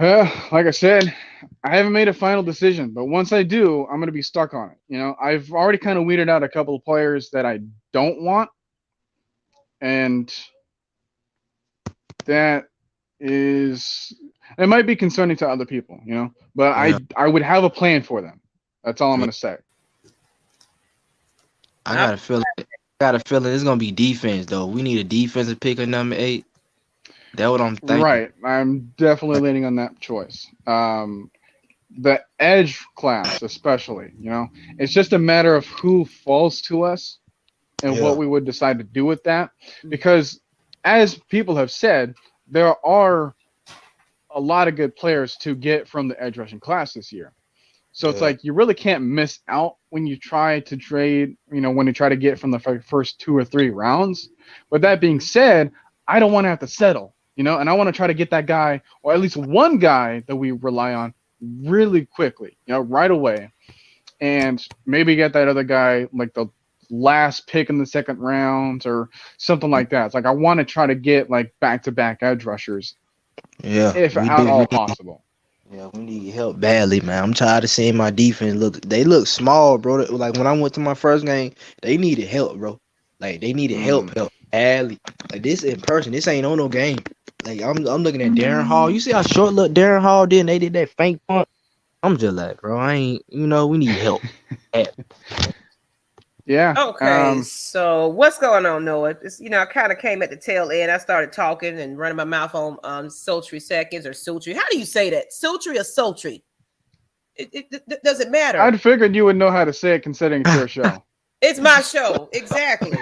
Like I said, I haven't made a final decision, but once I do, I'm gonna be stuck on it. I've already kind of weeded out a couple of players that I don't want, and that is, it might be concerning to other people, but yeah. I would have a plan for them. That's all I'm gonna say. I got a feeling it's gonna be defense though. We need a defensive pick at number 8. That's what I'm thinking. Right. I'm definitely leaning on that choice. The edge class, especially, it's just a matter of who falls to us and what we would decide to do with that. Because as people have said, there are a lot of good players to get from the edge rushing class this year. So it's like you really can't miss out when you try to trade, when you try to get from the first 2 or 3 rounds. But that being said, I don't want to have to settle, and I want to try to get that guy, or at least one guy that we rely on really quickly, right away. And maybe get that other guy like the last pick in the second round or something like that. It's like I want to try to get like back-to-back edge rushers, if at all possible. Yeah, we need help badly, man. I'm tired of seeing my defense look small, bro. Like when I went to my first game, they needed help, bro. Like they needed help badly. Like this in person, this ain't on no game. Like I'm looking at Darren Hall. You see how short look Darren Hall did? And they did that feint punt. I'm just like, bro, I ain't. We need help. Yeah. Okay. So what's going on, Noah? It's, I kind of came at the tail end. I started talking and running my mouth on sultry seconds or sultry. How do you say that? Sultry or sultry? It doesn't matter. I'd figured you would know how to say it considering it's your show. It's my show. Exactly.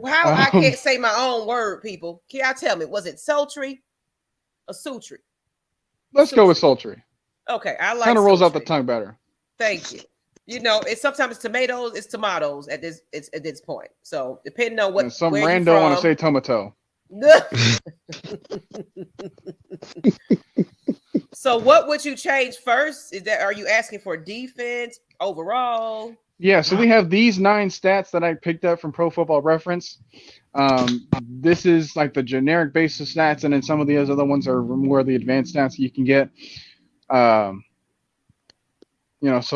How I can't say my own word, people. Can y'all tell me, was it sultry or sultry? Let's go with sultry. Okay. I like kind of rolls off the tongue better. Thank you. It's sometimes tomatoes, it's tomatoes at this point. So depending on what some rando want to say tomato. So what would you change first? Are you asking for defense overall? Yeah, so we have these 9 stats that I picked up from Pro Football Reference. This is like the generic basis stats, and then some of the other ones are more the advanced stats you can get. So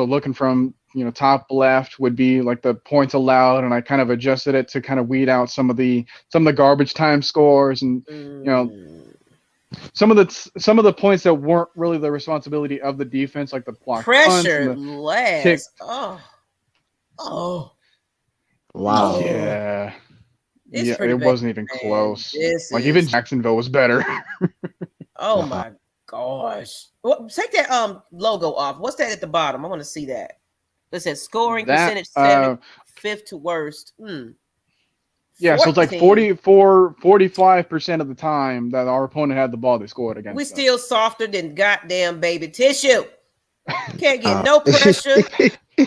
looking from top left would be like the points allowed, and I kind of adjusted it to kind of weed out some of the garbage time scores, and some of the points that weren't really the responsibility of the defense, like the block pressure last. Oh, wow. Yeah. It's it bad, wasn't even close. Even Jacksonville was better. Oh my gosh. Take that logo off. What's that at the bottom? I want to see that. It says scoring percentage 5th to worst. Yeah, 14. So it's like 45% of the time that our opponent had the ball, they scored against. We still softer than goddamn baby tissue. Can't get no pressure.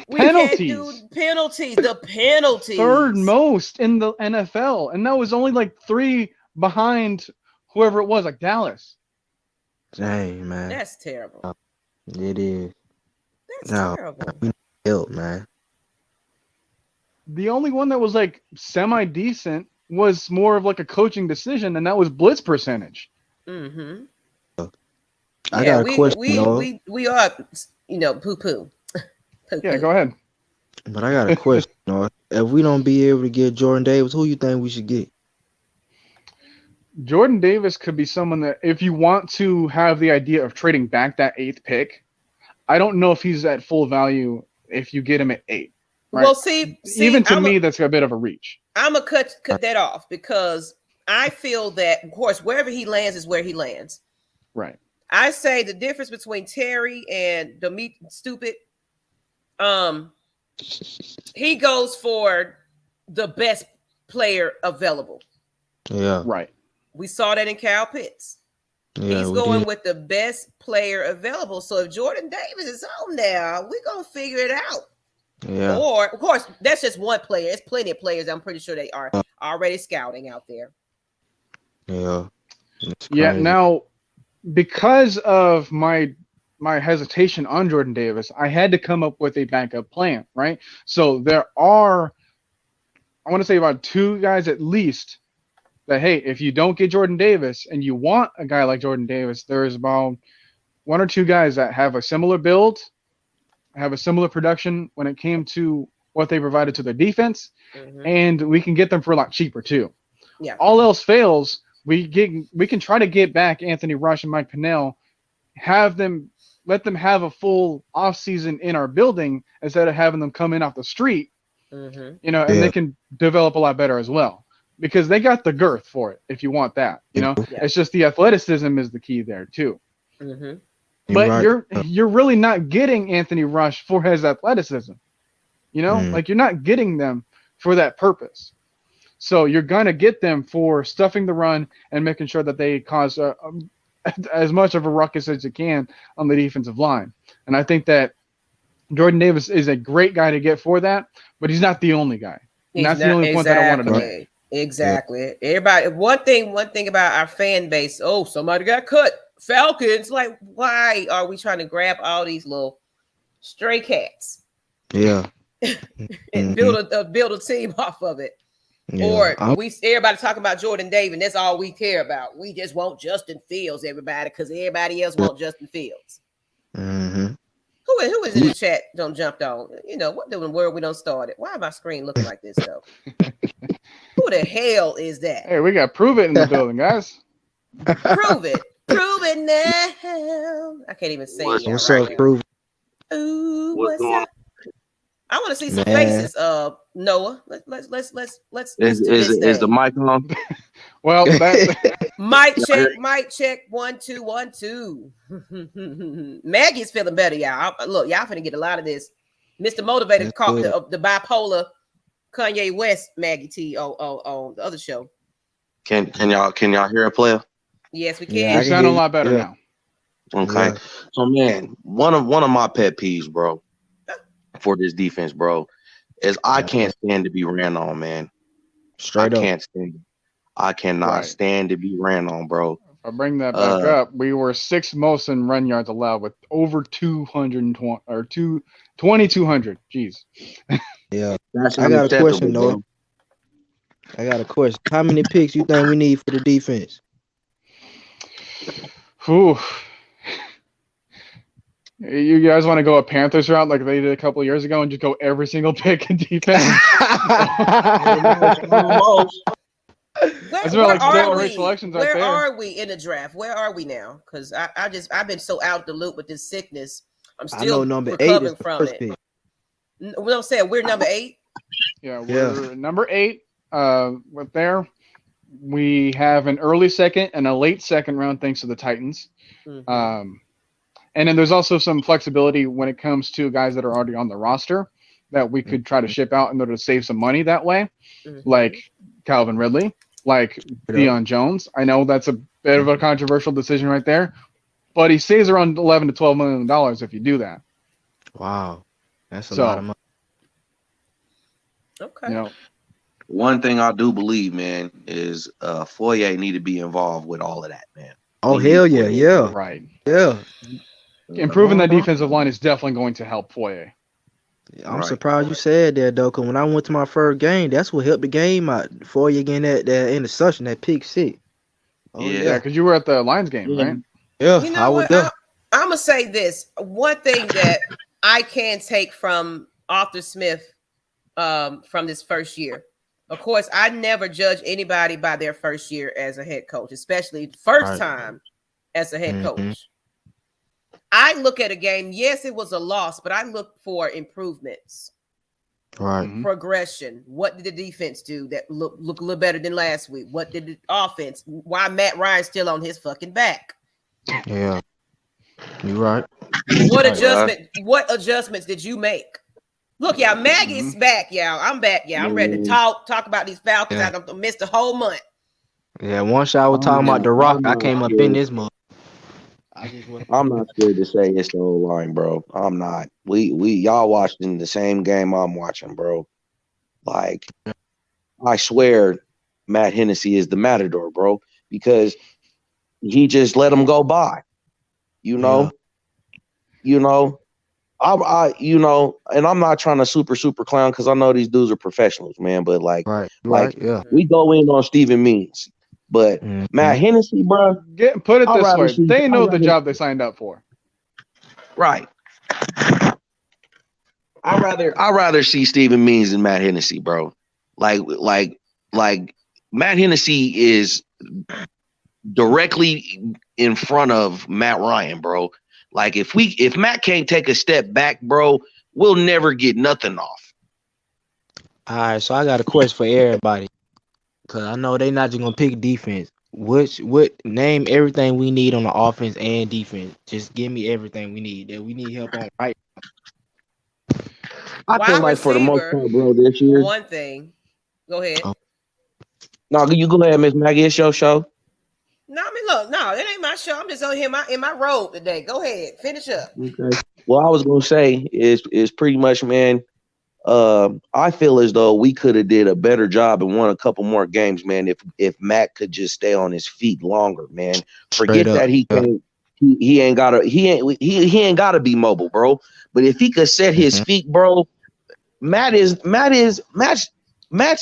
We penalties. Can't do penalties. The penalties. 3rd most in the NFL, and that was only like 3 behind whoever it was, like Dallas. Dang, man. That's terrible. It is. That's terrible. We need help, man. The only one that was like semi-decent was more of like a coaching decision, and that was blitz percentage. Mm-hmm. I got a question. We are, poo-poo. Yeah, go ahead. But I got a question. If we don't be able to get Jordan Davis, who you think we should get? Jordan Davis could be someone that, if you want to have the idea of trading back that 8th pick, I don't know if he's at full value if you get him at 8. Right? Well, see, even to me, that's a bit of a reach. I'm going to cut that off because I feel that, of course, wherever he lands is where he lands. Right. I say the difference between Terry and Domeet Stupid, he goes for the best player available. Yeah. Right. We saw that in Kyle Pitts. Yeah, he's going with the best player available. So if Jordan Davis is home now, we're going to figure it out. Yeah. Or, of course, that's just one player. There's plenty of players. I'm pretty sure they are already scouting out there. Yeah. Yeah. Now, because of my hesitation on Jordan Davis, I had to come up with a backup plan, right? So there are, I want to say about 2 guys at least that, hey, if you don't get Jordan Davis and you want a guy like Jordan Davis, there's about 1 or 2 guys that have a similar build, have a similar production when it came to what they provided to their defense, and we can get them for a lot cheaper too. Yeah. All else fails, we can try to get back Anthony Rush and Mike Pennell, let them have a full offseason in our building instead of having them come in off the street, and they can develop a lot better as well. Because they got the girth for it, if you want that. It's just the athleticism is the key there too. But you're really not getting Anthony Rush for his athleticism. Like you're not getting them for that purpose. So you're going to get them for stuffing the run and making sure that they cause as much of a ruckus as you can on the defensive line. And I think that Jordan Davis is a great guy to get for that, but he's not the only guy. And that's the only point that I wanted to make. Exactly. Yeah. Everybody. One thing about our fan base. Oh, somebody got cut. Falcons. Like, why are we trying to grab all these little stray cats? Yeah. And build a team off of it. Yeah. Or everybody talking about Jordan Davis. That's all we care about. We just want Justin Fields, everybody, because everybody else want Justin Fields. Mm-hmm. Who is in the chat? Don't jump on. You know what? In the world we don't start it. Why is my screen looking like this though? Who the hell is that? Hey, we got Prove It in the building, guys. Prove it now. I can't even say it. What's up, Prove It? Ooh, what's up? I want to see some faces. Noah. Let's is the mic on? Well, mic check 1 2 1 2. Maggie's feeling better, y'all. Look, y'all finna get a lot of this. Mr. Motivated caught the bipolar Kanye West Maggie T on the other show. Can y'all hear a player? Yes, we can. Yeah, you sound a lot better now. Okay. Yeah. So man, one of my pet peeves, bro, for this defense, bro, is I can't stand to be ran on, man. Straight up. I cannot stand to be ran on, bro. If I bring that back up, we were 6th most in run yards allowed with over 220 or 2,200. Jeez. Yeah. I got a question, though. I got a question. How many picks you think we need for the defense? Whew. You guys want to go a Panthers route like they did a couple of years ago and just go every single pick in defense? Where are we in the draft? Where are we now? Because I've been so out the loop with this sickness. I'm still recovering from it. Pick. What I'm saying, we're number 8. Yeah, we're number 8. With there, we have an early second and a late second round thanks to the Titans. Mm-hmm. And then there's also some flexibility when it comes to guys that are already on the roster that we could try to ship out in order to save some money that way, like Calvin Ridley, like Deion Jones. I know that's a bit of a controversial decision right there, but he saves around $11 to $12 million if you do that. Wow, that's a lot of money. Okay. You know, one thing I do believe, man, is Foye need to be involved with all of that, man. Oh, hell yeah, yeah. Right. Yeah. Improving that defensive line is definitely going to help Foye. I'm surprised you said that, though, because when I went to my first game, that's what helped the game out. Foye getting that interception, that pick six. Oh, yeah, because you were at the Lions game, right? Yeah, you know what? I'm going to say this. One thing that I can take from Arthur Smith from this first year. Of course, I never judge anybody by their first year as a head coach, especially first time as a head coach. I look at a game, yes, it was a loss, but I look for improvements. Right. Progression. What did the defense do that look a little better than last week? What did the offense? Why Matt Ryan's still on his fucking back? Yeah. You're right. What adjustments did you make? Look, y'all, Maggie's back, y'all. I'm back, y'all. I'm ready to talk about these Falcons. I don't miss the whole month. Yeah, once y'all was talking about The Rock, I came up in this month. I'm not scared to say it's the whole line, bro. I'm not. Y'all watching the same game I'm watching, bro. Like, I swear Matt Hennessy is the matador, bro, because he just let him go by. You know? And I'm not trying to super clown because I know these dudes are professionals, man. But we go in on Steven Means, but Matt Hennessy, bro. Put it this way: they know the job they signed up for. Right. I'd rather see Steven Means than Matt Hennessy, bro. Like Matt Hennessy is directly in front of Matt Ryan, bro. Like if Matt can't take a step back, bro, we'll never get nothing off. All right, so I got a question for everybody, because I know they're not just gonna pick defense. Name everything we need on the offense and defense. Just give me everything we need that we need help on right now. I feel like for the most part, bro, this year. One thing. Go ahead. No, you go ahead, Miss Maggie. It's your show. No, I mean, look, no, it ain't my show. I'm just on here in my robe today. Go ahead, finish up. Okay. Well, I was gonna say is pretty much, man. I feel as though we could have did a better job and won a couple more games, man. If Matt could just stay on his feet longer, man. Forget that he can't. He ain't gotta be mobile, bro. But if he could set his feet, bro, Matt's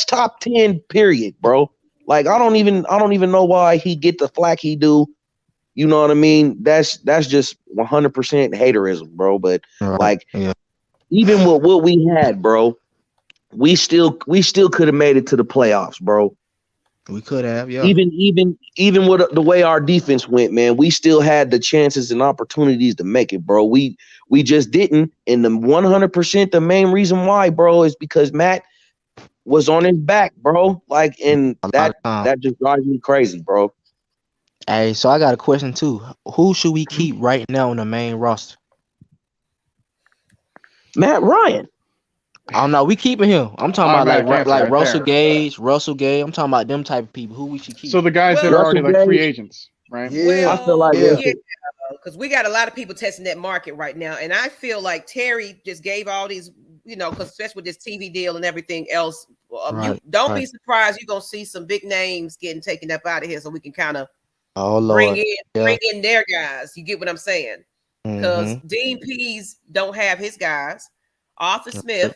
top 10, period, bro. Like I don't even know why he get the flack he do. You know what I mean? That's just 100% haterism, bro. But even with what we had, bro, we still could have made it to the playoffs, bro. We could have, yeah. Even with the way our defense went, man, we still had the chances and opportunities to make it, bro. We just didn't. And the 100%, the main reason why, bro, is because Matt was on his back, bro. Like, and that just drives me crazy, bro. Hey, so I got a question too. Who should we keep right now on the main roster? Matt Ryan. Oh no, we keeping him. I'm talking about like Russell Gage. I'm talking about them type of people who we should keep. So the guys that are already like free agents, right? Yeah, I feel like because we got a lot of people testing that market right now, and I feel like Terry just gave all these, because especially with this TV deal and everything else. Don't be surprised you're gonna see some big names getting taken up out of here, so we can kind of bring in their guys. You get what I'm saying? Because Dean Pease don't have his guys. Arthur Smith.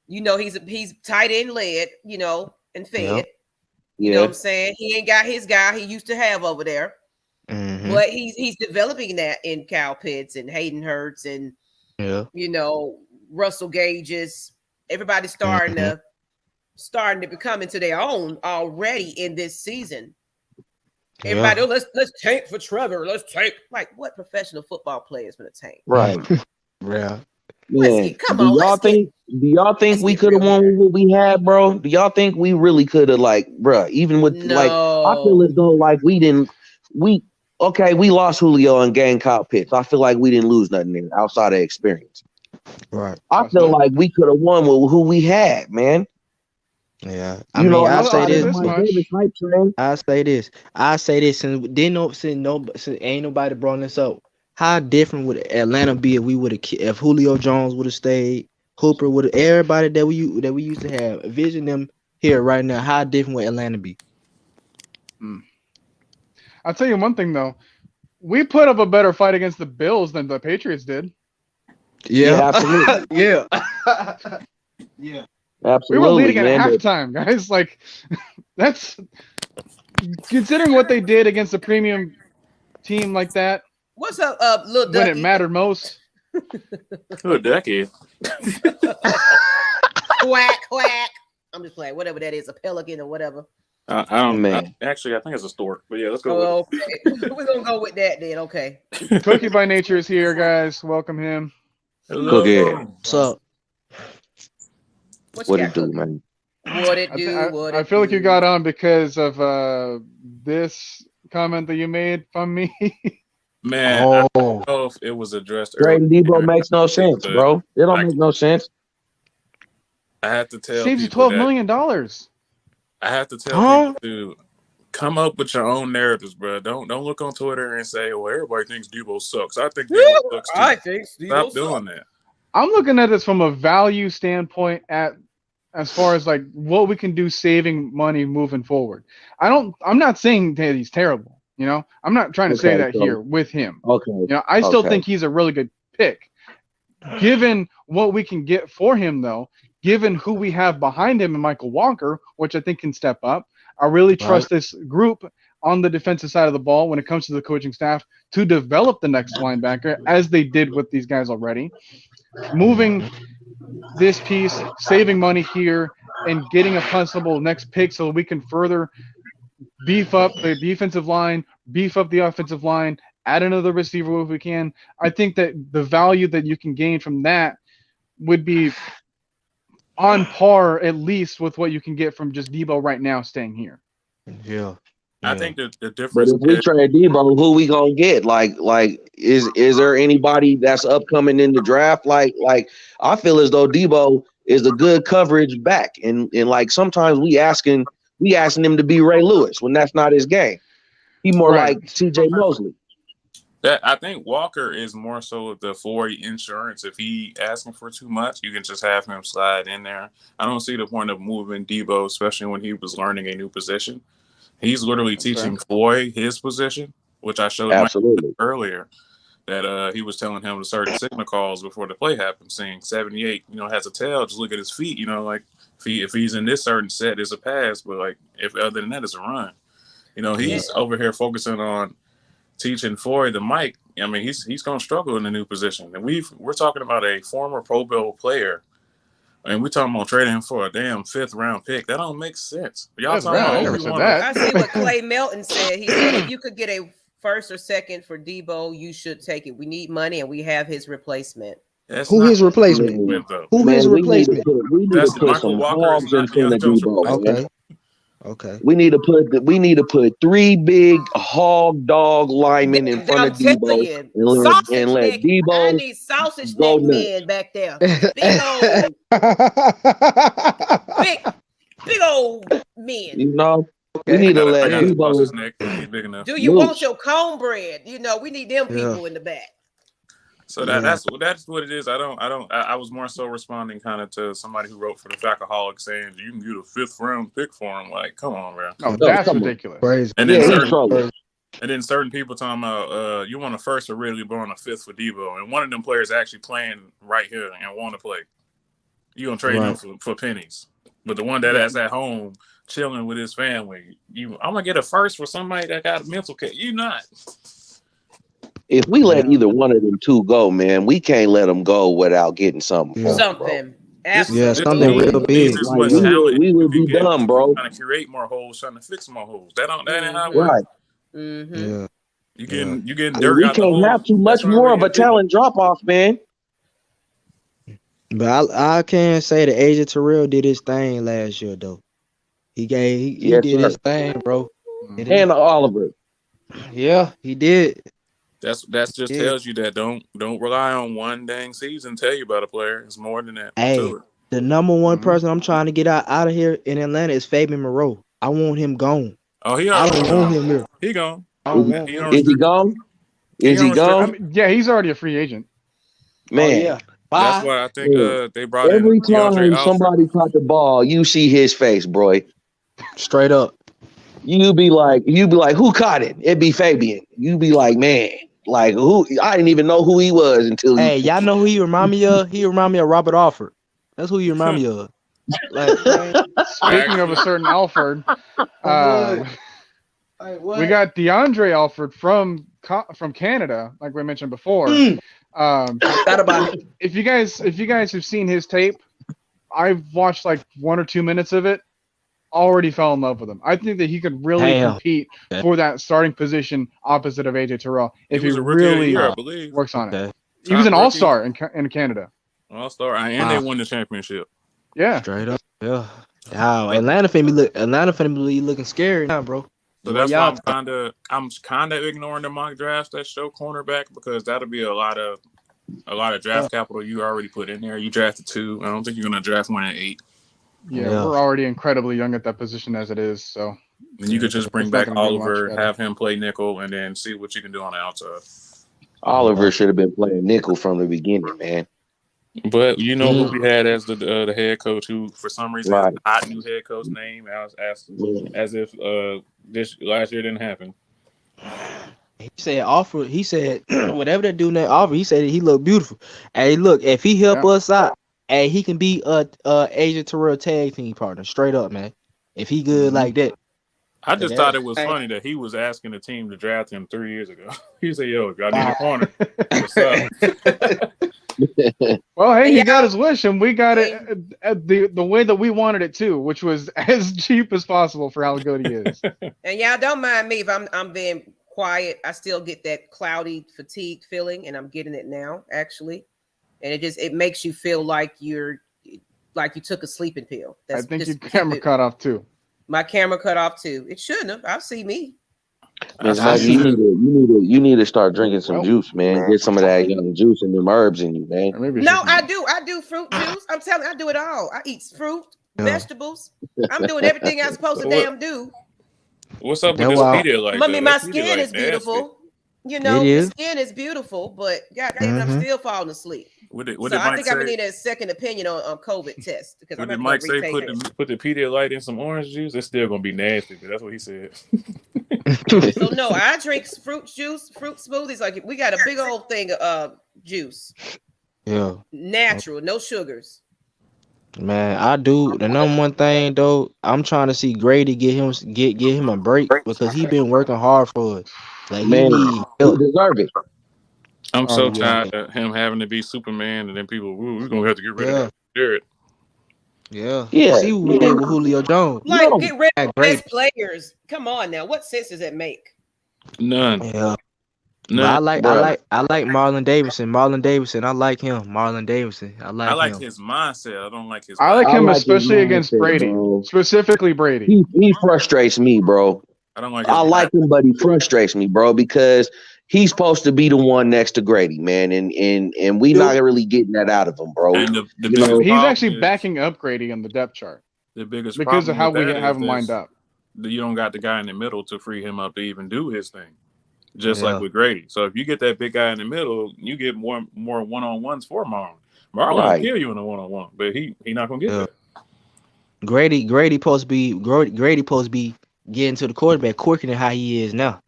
He's tight end led, and fed. You know what I'm saying? He ain't got his guy he used to have over there. But he's developing that in Kyle Pitts and Hayden Hurts and Russell Gage's. Everybody's starting to become into their own already in this season. Everybody, let's tank for Trevor. Let's tank. Like, what professional football player is going to tank? Right. Yeah. Come on. Do y'all think we could have won with what we had, bro? Do y'all think we really could have, even with I feel as though we lost Julio and gained Kyle Pitts. I feel like we didn't lose nothing there outside of experience. Right. I feel like we could have won with who we had, man. Yeah, I say this, since ain't nobody brought this up. How different would Atlanta be if Julio Jones would have stayed, Hooper would have, everybody that we used to have, envision them here right now. How different would Atlanta be? I'll tell you one thing though, we put up a better fight against the Bills than the Patriots did. Yeah, absolutely. Yeah. Absolutely, we were leading at halftime, guys. Like, that's considering what they did against a premium team like that. What's up, little when it mattered most? Little ducky. Quack. I'm just playing. Whatever that is, a pelican or whatever. I don't know. Actually, I think it's a stork. But yeah, let's go with it. We're going to go with that then. Okay. Cookie by Nature is here, guys. Welcome him. Hello. Cookie. What's up? What it do, man? What it do? I feel like you got on because of this comment that you made from me. Man, I don't know if it was addressed earlier. Debo makes no sense, bro. It don't make no sense. I have to tell saves you $12 million. I have to tell people to come up with your own narratives, bro. Don't look on Twitter and say, "Well, everybody thinks Debo sucks." I think Debo sucks too. I think Debo Stop doing that. I'm looking at this from a value standpoint as far as like what we can do saving money moving forward. I'm not saying that he's terrible. I'm not trying to say that here with him. Okay. I still think he's a really good pick. Given what we can get for him, though, given who we have behind him and Michael Walker, which I think can step up, I really trust this group on the defensive side of the ball when it comes to the coaching staff to develop the next linebacker, as they did with these guys already. Moving this piece, saving money here, and getting a possible next pick so we can further beef up the defensive line, beef up the offensive line, add another receiver if we can. I think that the value that you can gain from that would be on par at least with what you can get from just Debo right now staying here. Yeah. I think the difference. But if we trade Debo, who we gonna get? Like, is there anybody that's upcoming in the draft? Like, I feel as though Debo is a good coverage back, and like sometimes we asking we asking him to be Ray Lewis when that's not his game. He more like CJ Mosley. I think Walker is more so the for insurance. If he asking for too much, you can just have him slide in there. I don't see the point of moving Debo, especially when he was learning a new position. He's literally teaching Floyd his position, which I showed Mike earlier. That he was telling him the certain signal calls before the play happened, saying 78, has a tail. Just look at his feet, like if he's in this certain set, it's a pass, but like if other than that, it's a run. He's over here focusing on teaching Floyd the mic. I mean, he's going to struggle in the new position, and we're talking about a former Pro Bowl player, and we're talking about trading him for a damn 5th round pick. That don't make sense. Y'all talking about? I never said that. I see what Clay Melton said. He said if you could get a 1st or 2nd for Debo, you should take it. We need money, and we have his replacement. Who his replacement? Who his replacement? We need to put some hogs in front of Debo. Okay. We need to put 3 big hog dog linemen in front of Debo and let Debo. I need sausage neck men back there. Big old men. We need to let Debo. Do you want your cornbread? We need them people in the back. So that's what it is. I was more so responding kind of to somebody who wrote for the Facaholic saying you can get a 5th round pick for him. Like, come on, bro. No, that's ridiculous. And then certain people talking about you want a 1st or really born a 5th for Debo, and one of them players actually playing right here and want to play. You gonna trade him for pennies, but the one that's at home chilling with his family, I'm gonna get a 1st for somebody that got a mental case. You not. If we let either one of them 2 go, man, we can't let them go without getting something. Something. Yeah, something real big. We would be dumb, bro. Trying to create more holes, trying to fix more holes. That ain't how it works. Right. Mm-hmm. Yeah. You getting dirty. We can't have too much more of a talent drop off, man. But I can't say that Asia Terrell did his thing last year though. He did his thing, bro. And Oliver. Yeah, he did. That's just tells you that don't rely on one dang season. Tell you about a player. It's more than that. Hey, the number one person I'm trying to get out of here in Atlanta is Fabian Moreau. I want him gone. Oh, I don't want him here. He gone. Is he gone? Is he gone? Yeah, he's already a free agent. Man, that's why I think they brought every in time somebody caught the ball, you see his face, bro. Straight up. You be like, who caught it? It'd be Fabian. You be like, man. Like who? I didn't even know who he was until. Hey, y'all know who he remind me of? He remind me of Robert Alford. That's who he remind me of. Like, speaking of a certain Alford, we got DeAndre Alford from Canada, like we mentioned before. If you guys have seen his tape, I've watched like 1 or 2 minutes of it. Already fell in love with him. I think that he could really compete for that starting position opposite of AJ Terrell if he really works on it. He was an all-star in Canada. All-star, and they won the championship. Yeah, straight up. Yeah. Wow, Atlanta family looking scary now, bro. So that's why I'm kind of ignoring the mock drafts that show cornerback because that'll be a lot of draft capital you already put in there. You drafted 2. I don't think you're gonna draft 1 at 8. Yeah, we're already incredibly young at that position as it is. So, and you could just bring back Oliver, have him play nickel, and then see what you can do on the outside. Oliver should have been playing nickel from the beginning, man. But who we had as the head coach, who for some reason has a hot new head coach name, as if this last year didn't happen. He said whatever that dude named Offer. He said he looked beautiful. Hey, look, if he help us out. Hey, he can be a Asia Terrell tag team partner, straight up, man. If he good like that. I just thought it was funny that he was asking the team to draft him 3 years ago. He said, "Yo, y'all need a corner." What's up? Well, hey, he got his wish, and we got it the way that we wanted it too, which was as cheap as possible for how good he is. And y'all don't mind me if I'm being quiet. I still get that cloudy fatigue feeling, and I'm getting it now, actually. And it makes you feel like you took a sleeping pill. I think your camera cut off too. My camera cut off too. It shouldn't have. I'll see me. You need to start drinking some juice, man. Get some of that young juice and them herbs in you, man. No, I do fruit juice. I'm telling you, I do it all. I eat fruit, vegetables. I'm doing everything I'm supposed to damn do. What's up with this Pedialyte? I mean, my skin is beautiful. You know, the skin is beautiful, but goddamn, I'm still falling asleep. So I think I'm gonna need a second opinion on COVID test because I'm did Mike say put the Pedialyte in some orange juice? It's still gonna be nasty, but that's what he said. So no, I drink fruit juice, fruit smoothies. Like we got a big old thing of juice. Yeah, natural, no sugars. Man, I do. The number one thing though, I'm trying to see Grady get him a break because he been working hard for it. Like man, he deserve it. I'm so tired of him having to be Superman, and then people, we're gonna have to get rid of Jared. Yeah. See what we did with Julio Jones. Like, get rid of best players. Come on now, what sense does it make? None. Yeah. No, I like Marlon Davidson. I like him. Marlon Davidson. I like him. His mindset. I don't like his. I like him especially against Brady, specifically Brady. He frustrates me, bro. I don't like. I like him, but he frustrates me, bro, because he's supposed to be the one next to Grady, man, and we not really getting that out of him, bro. And he's actually backing up Grady on the depth chart. The biggest because of how we have him lined up. You don't got the guy in the middle to free him up to even do his thing. Just like with Grady. So if you get that big guy in the middle, you get more one-on-ones for Marlon. Marlon will kill you in a one-on-one, but he not gonna get that. Grady supposed to be getting to the quarterback quicker than how he is now.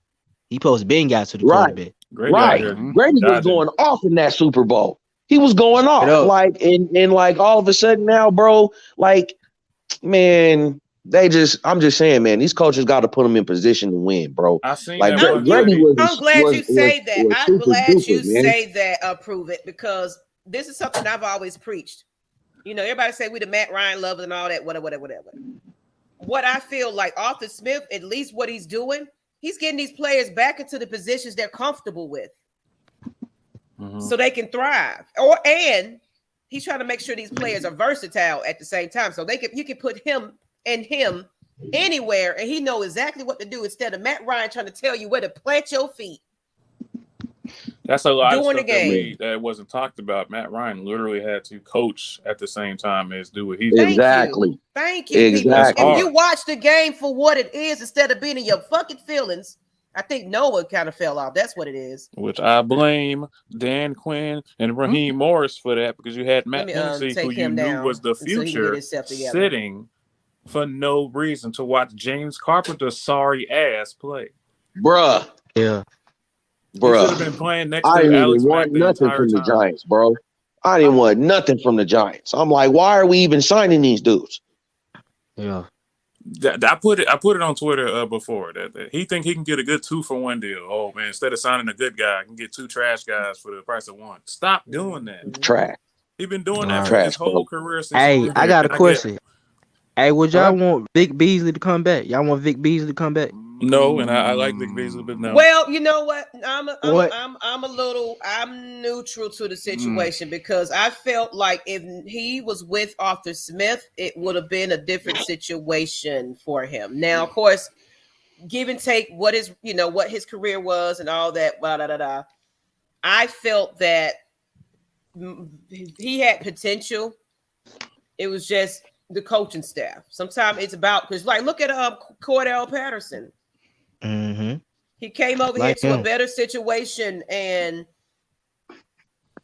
He supposed to been got to the quarterback. Grady was going off in that Super Bowl. He was going off. Like and like all of a sudden now, bro, like man. I'm just saying, man, these coaches got to put them in position to win, bro. I seen like that. I'm glad you say that. I'm glad you say that. Prove it, because this is something I've always preached. You know, everybody say we the Matt Ryan lovers and all that, whatever. What I feel like Arthur Smith, at least what he's doing, he's getting these players back into the positions they're comfortable with, so they can thrive. And he's trying to make sure these players are versatile at the same time, so you can put him anywhere, and he know exactly what to do instead of Matt Ryan trying to tell you where to plant your feet. That's a lot of stuff that wasn't talked about. Matt Ryan literally had to coach at the same time as do what he's doing. Exactly. Thank you. Exactly. If you watch the game for what it is instead of being in your fucking feelings, I think Noah kind of fell off. That's what it is. Which I blame Dan Quinn and Raheem Morris for that, because you had Matt Hennessy, who you knew was the future, sitting for no reason to watch James Carpenter's sorry ass play. Bruh. Yeah. Bruh. He should have been playing next I to didn't Alex want nothing from the Giants, bro. I didn't want nothing from the Giants. I'm like, why are we even signing these dudes? Yeah. I put it on Twitter before that he think he can get a good 2-for-1 deal. Oh man, instead of signing a good guy, I can get 2 trash guys for the price of 1. Stop doing that. Trash. He's been doing that for his whole career. Hey, I got a question. Hey, would y'all want Vic Beasley to come back? Y'all want Vic Beasley to come back? No, and I like Vic Beasley, but no. Well, you know what? I'm neutral to the situation because I felt like if he was with Arthur Smith, it would have been a different situation for him. Now, of course, give and take what his career was and all that. Blah, blah, blah, blah. I felt that he had potential. It was just the coaching staff. Sometimes it's about, because like look at Cordell Patterson. Mm-hmm. He came over here to a better situation and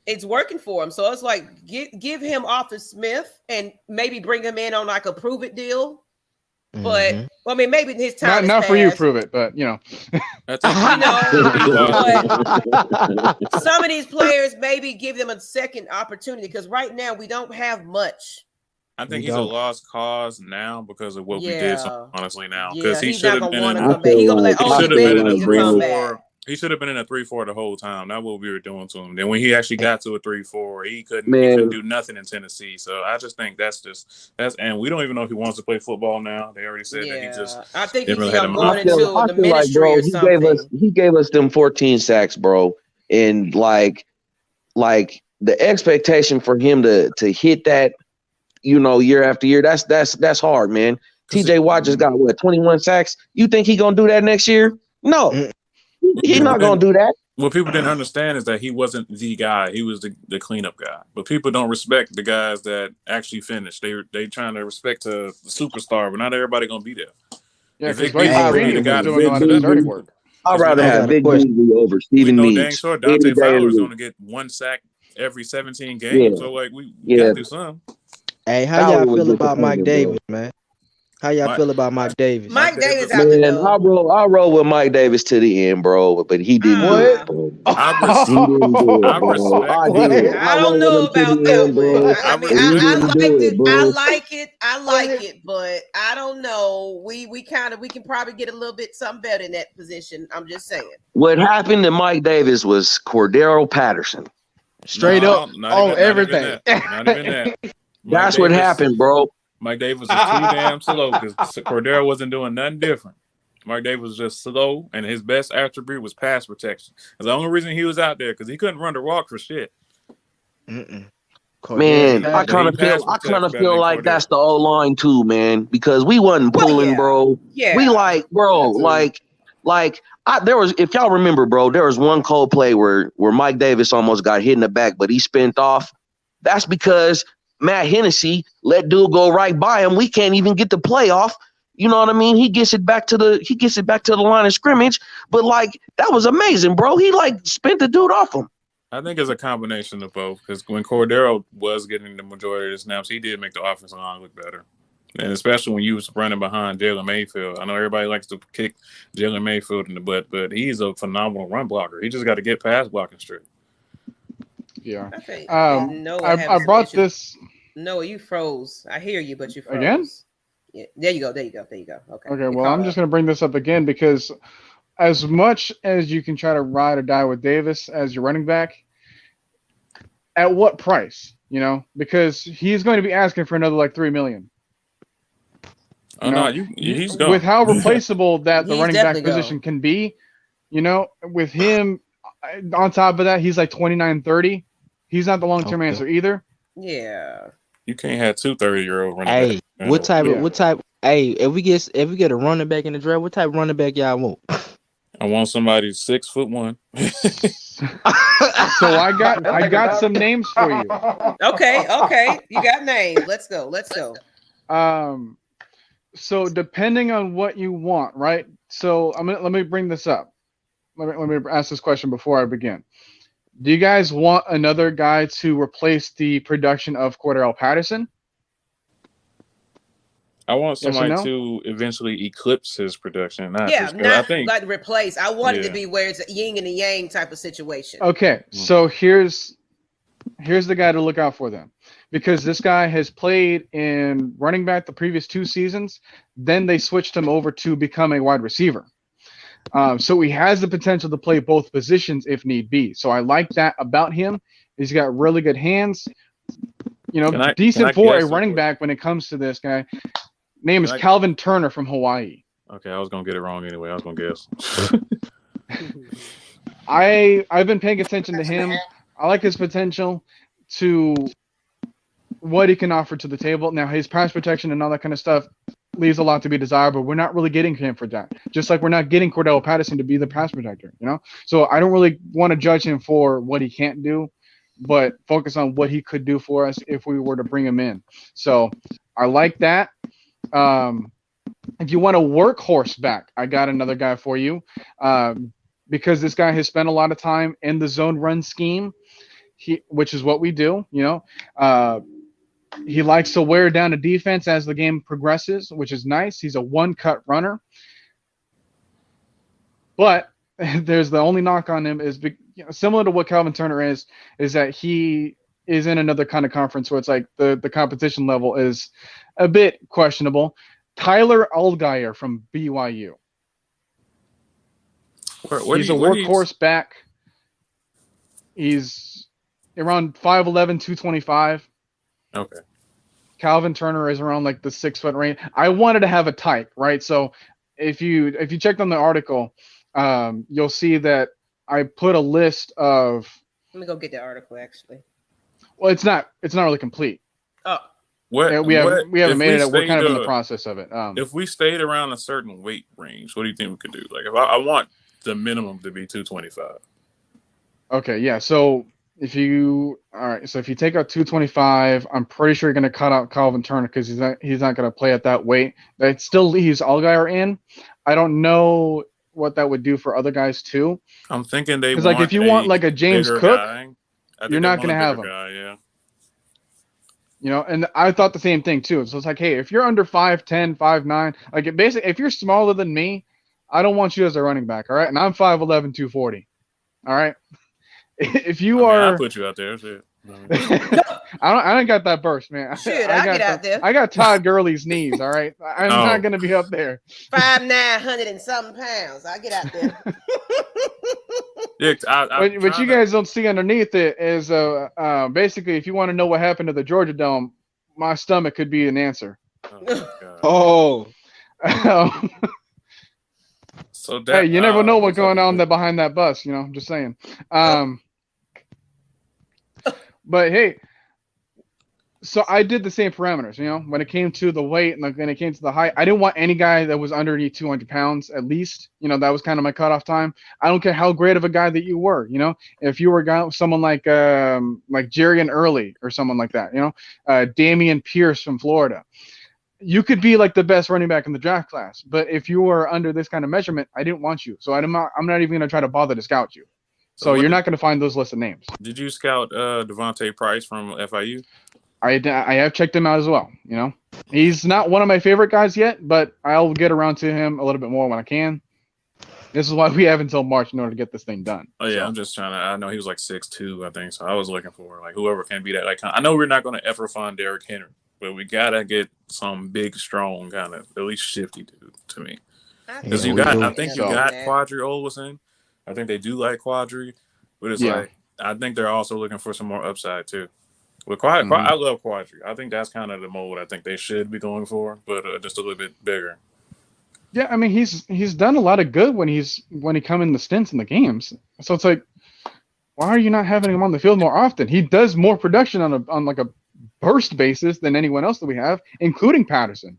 it's working for him. So it's like give him Arthur Smith and maybe bring him in on like a prove it deal. But I mean, maybe his time not for you, prove it, but you know, but some of these players maybe give them a second opportunity because right now we don't have much. I think he's a lost cause now because of what we did. Honestly, now because he should have been in a 3-4. He should have been in a 3-4 the whole time. That's what we were doing to him. Then when he actually got to a 3-4, he couldn't do nothing in Tennessee. So I just think that's and we don't even know if he wants to play football now. They already said that he just. I think he's going into the ministry or something. He gave us them 14 sacks, bro, and like the expectation for him to hit that. Year after year, that's hard, man. TJ Watt just got 21 sacks. You think he gonna do that next year? No, he's not gonna do that. what people didn't understand is that he wasn't the guy. He was the cleanup guy. But people don't respect the guys that actually finish. They trying to respect the superstar, but not everybody gonna be there. Yeah, because the guy doing a lot of Big the dirty Beasley. work. I'd rather have Big Beasley over We Stephen know Meeks. dang sure Dante Fowler is gonna get 1 sack every 17 games. So like we gotta do something. Hey, how y'all feel about Mike Davis, man? How y'all feel about Mike Davis? Mike Davis out the door. I roll with Mike Davis to the end, bro. But he didn't do it, bro. I don't know about that one. I mean, I like it, but I don't know. We can probably get a little bit something better in that position. I'm just saying. What happened to Mike Davis was Cordero Patterson. Straight up on everything. Not even that. That's what happened, bro. Mike Davis was too damn slow because Cordero wasn't doing nothing different. Mike Davis was just slow, and his best attribute was pass protection. That's the only reason he was out there because he couldn't run the walk for shit. Man, I kind of feel like that's the O line too, man, because we wasn't pulling, bro. Yeah, we like, bro, like there was, if y'all remember, bro, there was one cold play where Mike Davis almost got hit in the back, but he spent off. That's because Matt Hennessy let dude go right by him. We can't even get the playoff. You know what I mean? He gets it back to the line of scrimmage. But like that was amazing, bro. He like spent the dude off him. I think it's a combination of both because when Cordero was getting the majority of the snaps, he did make the offensive line look better. And especially when you was running behind Jalen Mayfield. I know everybody likes to kick Jalen Mayfield in the butt, but he's a phenomenal run blocker. He just got to get past blocking straight. Yeah. Okay. I brought this. Noah, you froze. I hear you, but you froze. Again? Yeah. There you go. Okay, well, I'm just going to bring this up again because as much as you can try to ride or die with Davis as your running back, at what price? You know, because he's going to be asking for another like $3 million. He's gone. With how replaceable that the running back position can be, you know, with him on top of that, he's like 29-30. He's not the long-term answer either. Yeah. You can't have 2 30-year-old running backs. What type? Hey, if we get a running back in the draft, what type of running back y'all want? I want somebody 6'1". So I got some names for you. Okay. You got names. Let's go. So depending on what you want, right? So let me bring this up. Let me ask this question before I begin. Do you guys want another guy to replace the production of Cordero Patterson? I want somebody to eventually eclipse his production. Not like replace. I want it to be where it's a yin and a yang type of situation. Okay, so here's the guy to look out for then. Because this guy has played in running back the previous 2 seasons. Then they switched him over to become a wide receiver. So he has the potential to play both positions if need be. So I like that about him. He's got really good hands. You know, decent for a running back when it comes to this guy. Name is Calvin Turner from Hawaii. Okay, I was going to get it wrong anyway. I was going to guess. I've been paying attention to him. I like his potential to what he can offer to the table. Now, his pass protection and all that kind of stuff leaves a lot to be desired, but we're not really getting him for that. Just like we're not getting Cordell Patterson to be the pass protector, you know? So I don't really want to judge him for what he can't do, but focus on what he could do for us if we were to bring him in. So I like that. If you want a workhorse back, I got another guy for you. Because this guy has spent a lot of time in the zone run scheme, which is what we do, you know. He likes to wear down a defense as the game progresses, which is nice. He's a one-cut runner. But there's the only knock on him is similar to what Calvin Turner is that he is in another kind of conference where it's like the competition level is a bit questionable. Tyler Allgeier from BYU. He's a workhorse back. He's around 5'11", 225. Okay. Calvin Turner is around like the 6 foot range. I wanted to have a type, right? So if you checked on the article, you'll see that I put a list of. Let me go get the article actually. Well, it's not really complete. Oh. We haven't made it. We're kind of in the process of it. If we stayed around a certain weight range, what do you think we could do? Like if I want the minimum to be 225. Okay, yeah. So if you take out 225, I'm pretty sure you're going to cut out Calvin Turner because he's not going to play at that weight. That still leaves Allgaier in. I don't know what that would do for other guys too. I'm thinking they because want like if you want like a James Cook, you're not going to have him. Yeah. You know, and I thought the same thing too. So it's like, hey, if you're under 5'10", 5'9", like basically if you're smaller than me, I don't want you as a running back, all right? And I'm 5'11", 240. All right. If you I'll put you out there. Shit. I don't got that burst, man. Shit, I'll get out there. I got Todd Gurley's knees, all right? I'm not gonna be up there. 5'9", and something pounds. I'll get out there. Yeah, what you guys don't see underneath it is basically if you want to know what happened to the Georgia Dome, my stomach could be an answer. Oh. So that, hey, you never know what's going on there behind that bus, you know, I'm just saying. But hey, so I did the same parameters, you know, when it came to the weight and when it came to the height. I didn't want any guy that was underneath 200 pounds at least. You know, that was kind of my cutoff time. I don't care how great of a guy that you were, you know, if you were someone like Jerry Early or someone like that, you know, Damian Pierce from Florida. You could be like the best running back in the draft class, but if you were under this kind of measurement, I didn't want you. So I'm not even going to try to bother to scout you. So you're not going to find those list of names. Did you scout Devontae Price from FIU? I have checked him out as well. You know, he's not one of my favorite guys yet, but I'll get around to him a little bit more when I can. This is why we have until March in order to get this thing done. Oh yeah, so. I'm just trying to. I know he was like 6'2", I think. So I was looking for like whoever can be that. Like I know we're not going to ever find Derrick Henry, but we gotta get some big, strong kind of at least shifty dude to me. Because I think you got Quadri Olsen. I think they do like Quadri, but it's like I think they're also looking for some more upside too. With I love Quadri. I think that's kind of the mold I think they should be going for, but just a little bit bigger. Yeah, I mean he's done a lot of good when he come in the stints in the games. So it's like, why are you not having him on the field more often? He does more production on like a burst basis than anyone else that we have, including Patterson.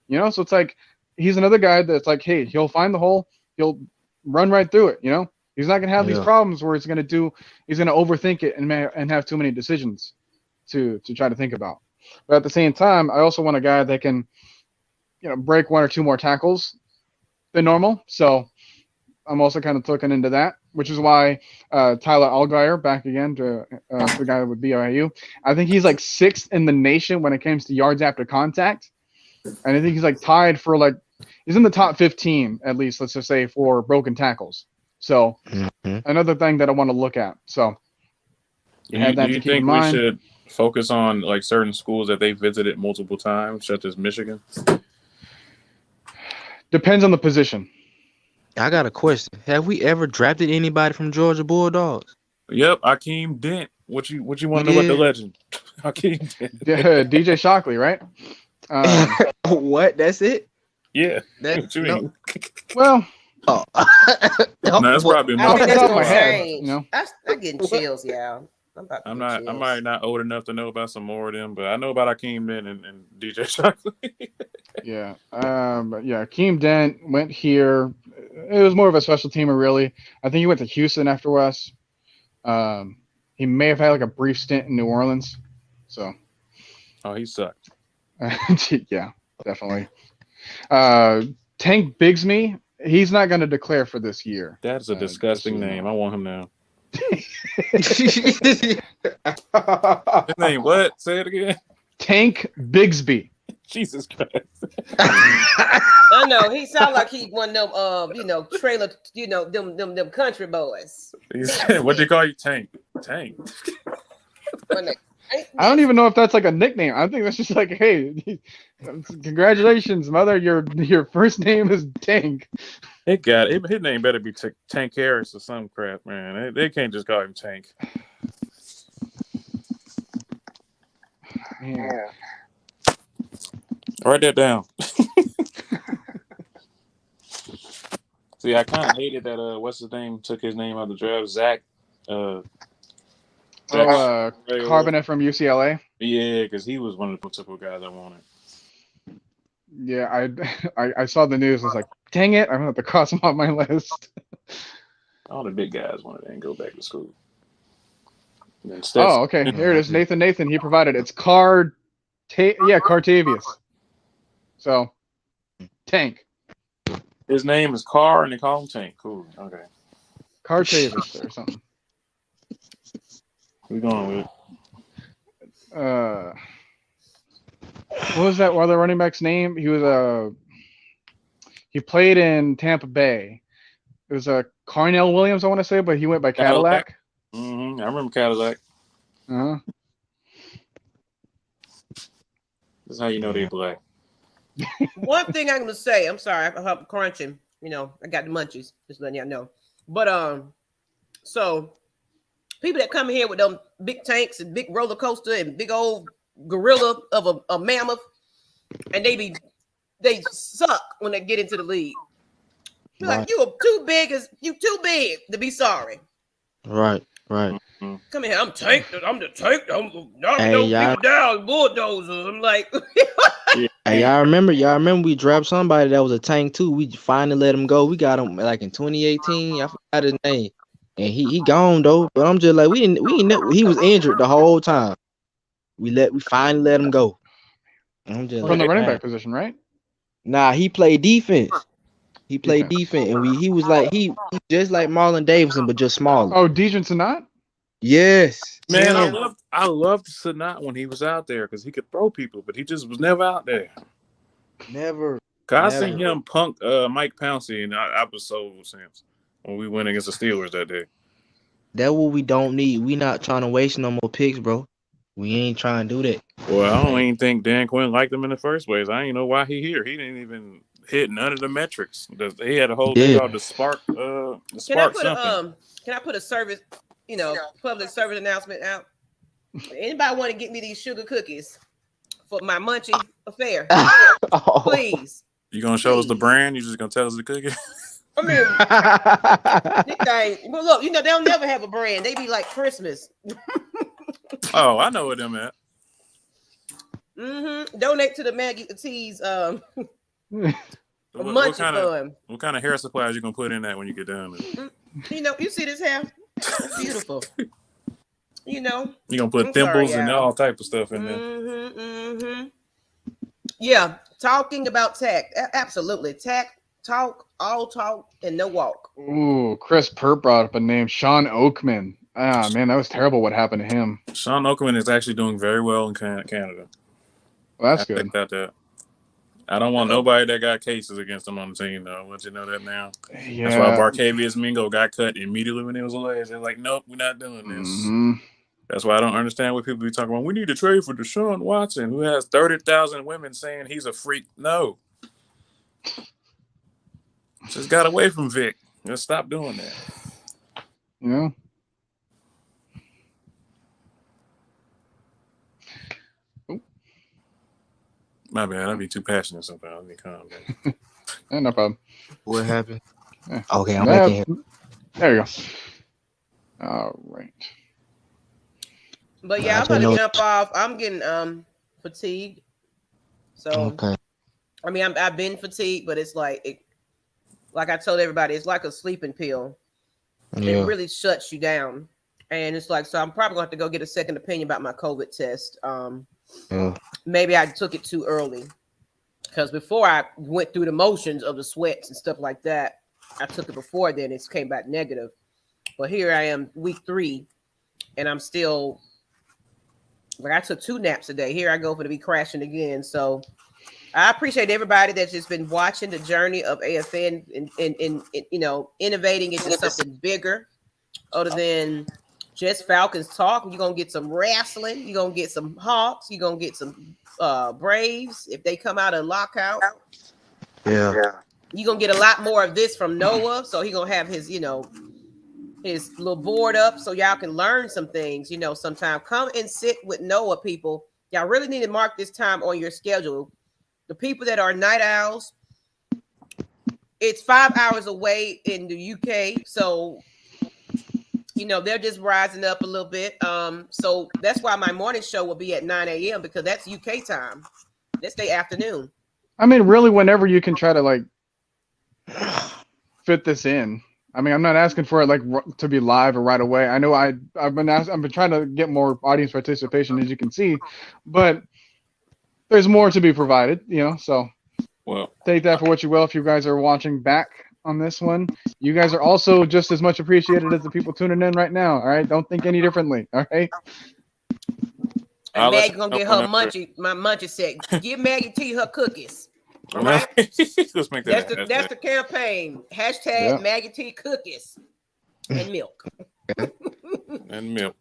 You know, so it's like he's another guy that's like, hey, he'll find the hole, he'll run right through it. You know, he's not gonna have these problems where he's gonna overthink it and have too many decisions to try to think about. But at the same time, I also want a guy that can, you know, break one or two more tackles than normal. So I'm also kind of looking into that, which is why Tyler Allgaier, back again to the guy with BYU, I think he's like 6th in the nation when it comes to yards after contact. And I think he's like tied for he's in the top 15 at least, let's just say, for broken tackles. So another thing that I want to look at. So do you think we should focus on like certain schools that they visited multiple times, such as Michigan? Depends on the position. I got a question. Have we ever drafted anybody from Georgia Bulldogs? Yep, Akeem Dent. What you want to know about the legend? Akeem Dent. Yeah, DJ Shockley, right? What? That's it? Yeah. What you mean? Well, no, that's probably more. Off the top of my head, you know. I'm getting chills, y'all. I'm probably not old enough to know about some more of them, but I know about Akeem Dent and DJ Shockley. Yeah. But yeah, Akeem Dent went here. It was more of a special teamer, really. I think he went to Houston after us. He may have had like a brief stint in New Orleans. So. Oh, he sucked. Yeah, definitely. Tank Bigsby, he's not going to declare for this year. That's a disgusting name. I want him now. His name what? Say it again. Tank Bigsby. Jesus Christ. I know he sound like he one of them trailer, them country boys. What do you call you? Tank. I don't even know if that's like a nickname. I think that's just like, hey, congratulations, mother. Your first name is Tank. His name better be Tank Harris or some crap, man. They can't just call him Tank. Yeah. Write that down. See, I kind of hated that. What's his name? Took his name out of the draft. Zach. Carbonet from UCLA. Yeah, because he was one of the typical guys I wanted. Yeah, I saw the news. I was like, dang it, I'm gonna have to cross him off my list. All the big guys wanted to go back to school. Oh, okay. Here it is. Nathan. He provided. It's Cartavius. So, Tank. His name is Carr, and they call him Tank. Cool. Okay. Cartavius or something. We're going with it. What was that other running back's name? He played in Tampa Bay. It was Carnell Williams, I want to say, but he went by Cadillac. Mm-hmm. I remember Cadillac. Uh-huh. That's how you know they're black. One thing I'm gonna say, I'm sorry, I'm crunching. I got the munchies, just letting y'all know. But so people that come here with them big tanks and big roller coaster and big old gorilla of a mammoth, and they suck when they get into the league. You're like, you too big to be sorry. Right. Mm-hmm. Come here, I'm the tank. I'm knocking those people down, bulldozer. I'm like, hey, y'all remember we dropped somebody that was a tank too. We finally let him go. We got him like in 2018. I forgot his name, and he gone though. But I'm just like, we didn't. He was injured the whole time. We finally let him go. I'm just from the running back position, right? Nah, he played defense. He played defense, and he was like he just like Marlon Davidson, but just smaller. Oh, Dejan Sanat? Yes, man. I loved Sanat when he was out there because he could throw people, but he just was never out there. Never. I seen him punk Mike Pouncey in our episode since when we went against the Steelers that day. That's what we don't need. We not trying to waste no more picks, bro. We ain't trying to do that. Well, I don't even think Dan Quinn liked him in the first place. I ain't know why he here. He didn't even hit none of the metrics. He had a whole thing called the Spark. Can I put a service, public service announcement out? Anybody want to get me these sugar cookies for my munchie affair? Please. You gonna show us the brand? You just gonna tell us the cookie? I mean, well, look, they'll never have a brand. They be like Christmas. Oh, I know what them at. Mm-hmm. Donate to the Maggie T's what kind of hair supplies you gonna put in that when you get done? You see this hair? It's beautiful. You're gonna put dimples and all type of stuff in there. Mm-hmm. Yeah, talking about tact. Absolutely. Tact, talk, all talk, and no walk. Ooh, Chris Pert brought up a name, Sean Oakman. Ah, man, that was terrible what happened to him. Sean Oakman is actually doing very well in Canada. Well, that's good. I don't want nobody that got cases against him on the team, though. I'll let you know that now. Yeah. That's why Barcavius Mingo got cut immediately when it was alleged. They're like, nope, we're not doing this. Mm-hmm. That's why I don't understand what people be talking about. We need to trade for Deshaun Watson, who has 30,000 women saying he's a freak. No. Just got away from Vic. Just stop doing that. My bad. I'd be too passionate sometimes. I'll be calm down. No problem. What happened? Yeah. Okay, I'm back in here. There you go. All right. But yeah, I'm gonna jump off. I'm getting fatigued. So okay. I mean, I've been fatigued, but it's like I told everybody, it's like a sleeping pill. Yeah. It really shuts you down, and it's like, so I'm probably gonna have to go get a second opinion about my COVID test. Maybe I took it too early, because before I went through the motions of the sweats and stuff like that, I took it before then. It came back negative, but here I am, week 3, and I'm still like, I took 2 naps a day. Here I go for to be crashing again. So I appreciate everybody that's just been watching the journey of AFN and innovating into something bigger other than just Falcons talk. You're gonna get some wrestling, you're gonna get some Hawks, you're gonna get some Braves if they come out of lockout. Yeah. You're gonna get a lot more of this from Noah. So he's gonna have his his little board up so y'all can learn some things. Sometime come and sit with Noah, people. Y'all really need to mark this time on your schedule. The people that are night owls, it's 5 hours away in the UK. So, they're just rising up a little bit. So that's why my morning show will be at 9 a.m. because that's UK time. That's the afternoon. I mean, really, whenever you can try to fit this in, I mean, I'm not asking for it like to be live or right away. I know I've been trying to get more audience participation, as you can see, but there's more to be provided, so Well, take that for what you will. If you guys are watching back on this one, you guys are also just as much appreciated as the people tuning in right now. All right, don't think any differently. All right. And Maggie gonna get her munchie set. Give Maggie T her cookies. All right. Let's make that. That's the campaign. Hashtag Maggie T cookies and milk. And milk.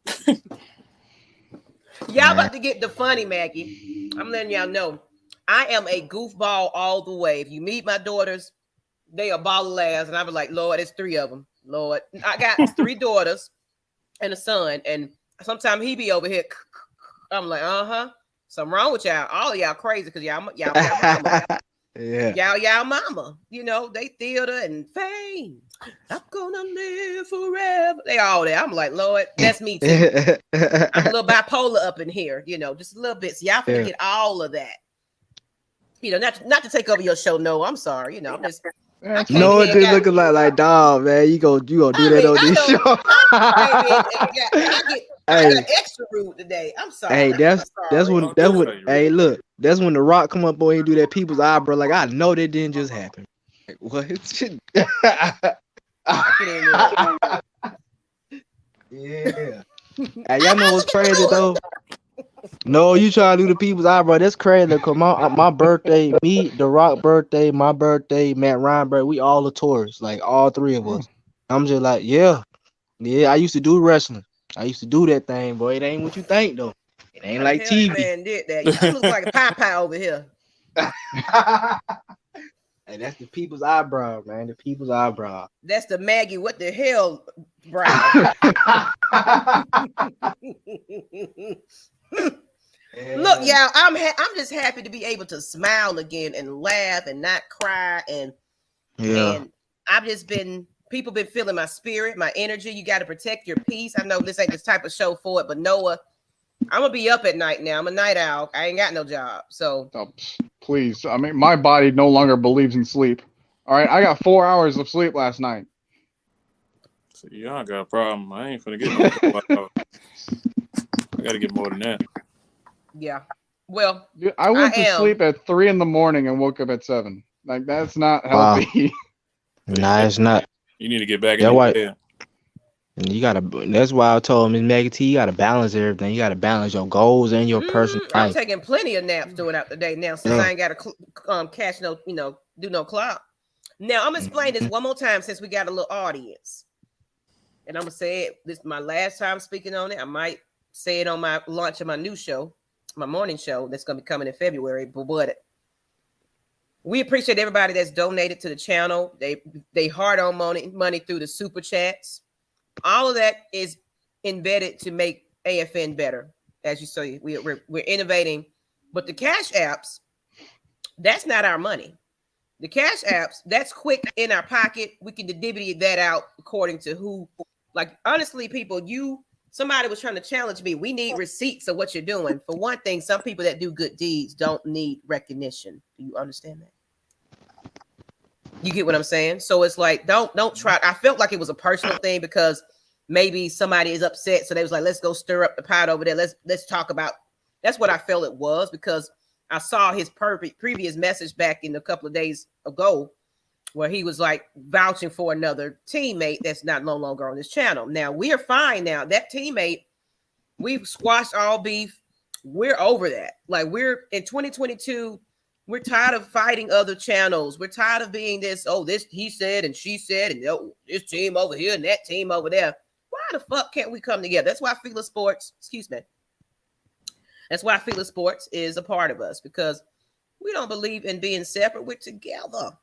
Y'all about to get the funny, Maggie. I'm letting y'all know. I am a goofball all the way. If you meet my daughters, they are ball of laughs, and I be like, Lord, it's 3 of them. Lord, I got 3 daughters and a son, and sometimes he be over here. I'm like, something wrong with y'all. All of y'all crazy because y'all mama. Yeah. Y'all mama. They theater and fame. I'm gonna live forever. They all there. I'm like, Lord, that's me too. I'm a little bipolar up in here, just a little bit. So y'all finna get all of that. Not to take over your show. No, I'm sorry. I'm just. No, it just looking like dog, man. You gonna do that on this show? I got extra rude today. I'm sorry. Hey, that's when. Hey, look, that's when the Rock come up on and do that people's eyebrow. Like I know that didn't just happen. Like, what? Yeah. Hey, y'all know what's crazy though? No, you try to do the people's eyebrow. That's crazy. Cause my birthday, me, the Rock birthday, my birthday, Matt Ryan birthday, we all the Taurus, like all 3 of us. I'm just like, yeah. I used to do wrestling. I used to do that thing, boy. It ain't what you think though. It ain't like TV. Man did that. Y'all look like a pie over here. Hey, that's the people's eyebrow, man. The people's eyebrow. That's the Maggie. What the hell, brow? Look, y'all. I'm just happy to be able to smile again and laugh and not cry and I've just been. People been feeling my spirit, my energy. You got to protect your peace. I know this ain't this type of show for it, but Noah, I'm gonna be up at night now. I'm a night owl. I ain't got no job, so. Oh, please, I mean, my body no longer believes in sleep. All right, I got 4 hours of sleep last night. So y'all got a problem. I ain't finna get no. I got to get more than that. Yeah. Well, dude, I went to sleep at 3 a.m. and woke up at 7. Like that's not healthy. Nah, it's not. You need to get back in the bed. You gotta. That's why I told Miss Maggie T, you gotta balance everything. You gotta balance your goals and your personal life. I'm taking plenty of naps throughout the day now since I ain't got to cash no, do no clock. Now I'm gonna explain this one more time since we got a little audience, and I'm gonna say it. This is my last time speaking on it. I might say it on my launch of my new show, my morning show that's gonna be coming in February. But we appreciate everybody that's donated to the channel. They hard on money through the super chats. All of that is embedded to make AFN better. As you say, we're innovating, but the cash apps, that's not our money. The cash apps, that's quick in our pocket. We can distribute that out according to who. Like honestly, people, somebody was trying to challenge me. We need receipts of what you're doing. For one thing, some people that do good deeds don't need recognition. Do you understand that? You get what I'm saying? So it's like, don't try. I felt like it was a personal thing because maybe somebody is upset. So they was like, let's go stir up the pot over there. Let's talk about. That's what I felt it was because I saw his previous message back in a couple of days ago where he was like vouching for another teammate that's not no longer on this channel. Now we are fine now. That teammate, we've squashed all beef. We're over that. Like we're in 2022. We're tired of fighting other channels. We're tired of being this he said and she said, and this team over here and that team over there. Why the fuck can't we come together? That's why Fearless Sports, That's why Fearless Sports is a part of us because we don't believe in being separate. We're together.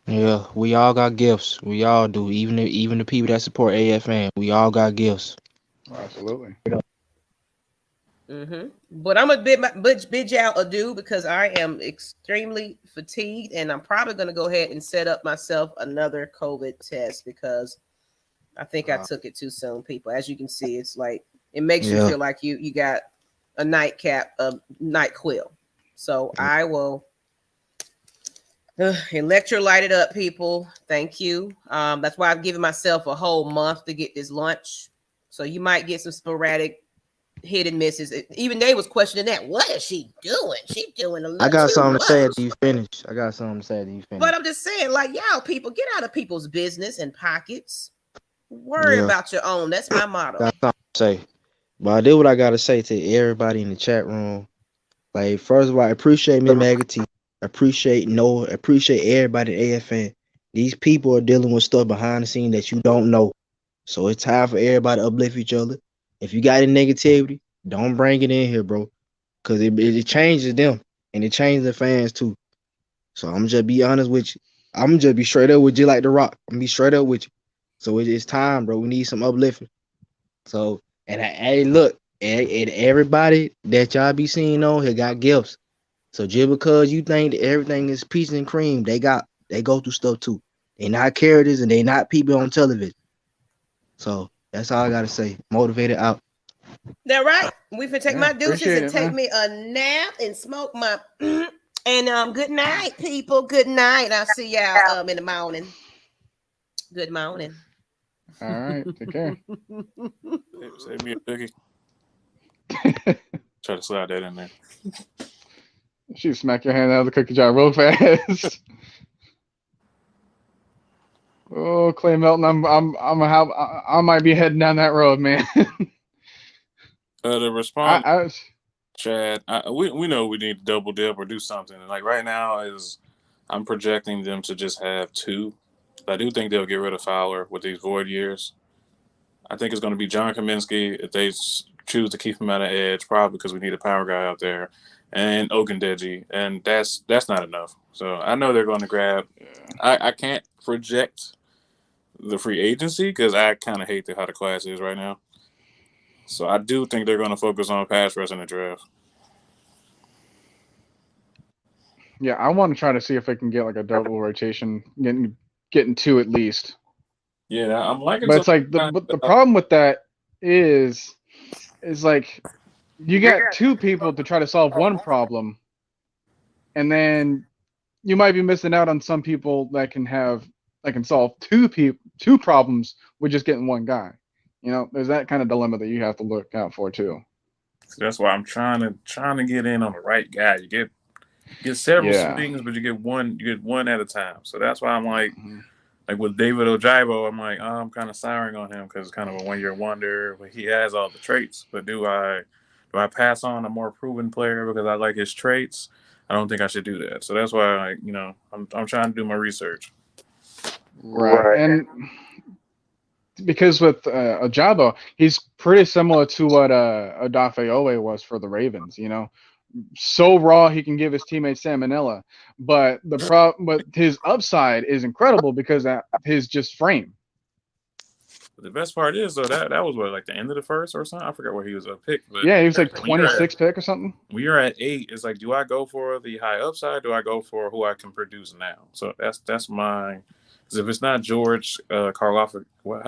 Yeah, we all got gifts. We all do. Even the people that support AFN, we all got gifts. Oh, absolutely. Mm-hmm. But I'm a bid y'all adieu because I am extremely fatigued and I'm probably going to go ahead and set up myself another COVID test because I think I took it too soon, people. As you can see, it's like it makes you feel like you got a nightcap, a night quill. So I will Electrolyte it up, people. Thank you. That's why I've given myself a whole month to get this lunch. So you might get some sporadic hit and misses. Even they was questioning that. What is she doing? She doing a little I got too something much. to say after you finish. But I'm just saying, like, y'all people, get out of people's business and pockets. Worry about your own. That's my motto. Got something to say. But I did what I gotta say to everybody in the chat room. Like, first of all, I appreciate Miss Maggie T. Appreciate Noah. Appreciate everybody at AFN. These people are dealing with stuff behind the scene that you don't know. So it's time for everybody to uplift each other. If you got any negativity, don't bring it in here, bro. Because it changes them. And it changes the fans too. So I'm just be honest with you. I'm just be straight up with you like The Rock. I'm be straight up with you. So it's time, bro. We need some uplifting. So, and hey, look, and everybody that y'all be seeing on here got gifts. So just because you think that everything is peaches and cream, they go through stuff too. They not characters and they not people on television. So that's all I gotta say. Motivated out. That right. We can take my deuces and take me a nap and smoke my and good night, people. Good night. I'll see y'all in the morning. Good morning. All right. Take care. Save me a cookie. Try to slide that in there. She smack your hand out of the cookie jar real fast. Oh, Clay Melton, I might be heading down that road, man. The response, Chad, we know we need to double dip or do something. Like right now, I'm projecting them to just have 2. I do think they'll get rid of Fowler with these void years. I think it's going to be John Kaminsky if they choose to keep him at an edge, probably because we need a power guy out there, and Ogundeji, and that's not enough. So I know they're going to grab. I can't project the free agency because I kind of hate how the class is right now. So I do think they're going to focus on pass rush in the draft. Yeah, I want to try to see if I can get like a double rotation, getting 2 at least. Yeah, I'm liking. But it's like the problem with that is like you got 2 people to try to solve one problem, and then you might be missing out on some people that can solve 2 problems with just getting one guy. You know, there's that kind of dilemma that you have to look out for too. That's why I'm trying to get in on the right guy. You get several swings, but you get one at a time. So that's why I'm like with David Ojabo, I'm like, I'm kind of souring on him because it's kind of a 1-year wonder. But he has all the traits. But do I pass on a more proven player because I like his traits? I don't think I should do that. So that's why I'm trying to do my research. Right. And because with Ojabo, he's pretty similar to what Odafe Owe was for the Ravens. You know, so raw he can give his teammate salmonella, but his upside is incredible because of his just frame. But the best part is though that was what, like the end of the first or something. I forgot where he was picked. But yeah, he was like 26th pick or something. When you're at 8, it's like, do I go for the high upside? Do I go for who I can produce now? So that's mine. Because if it's not George Karlaftis, yeah.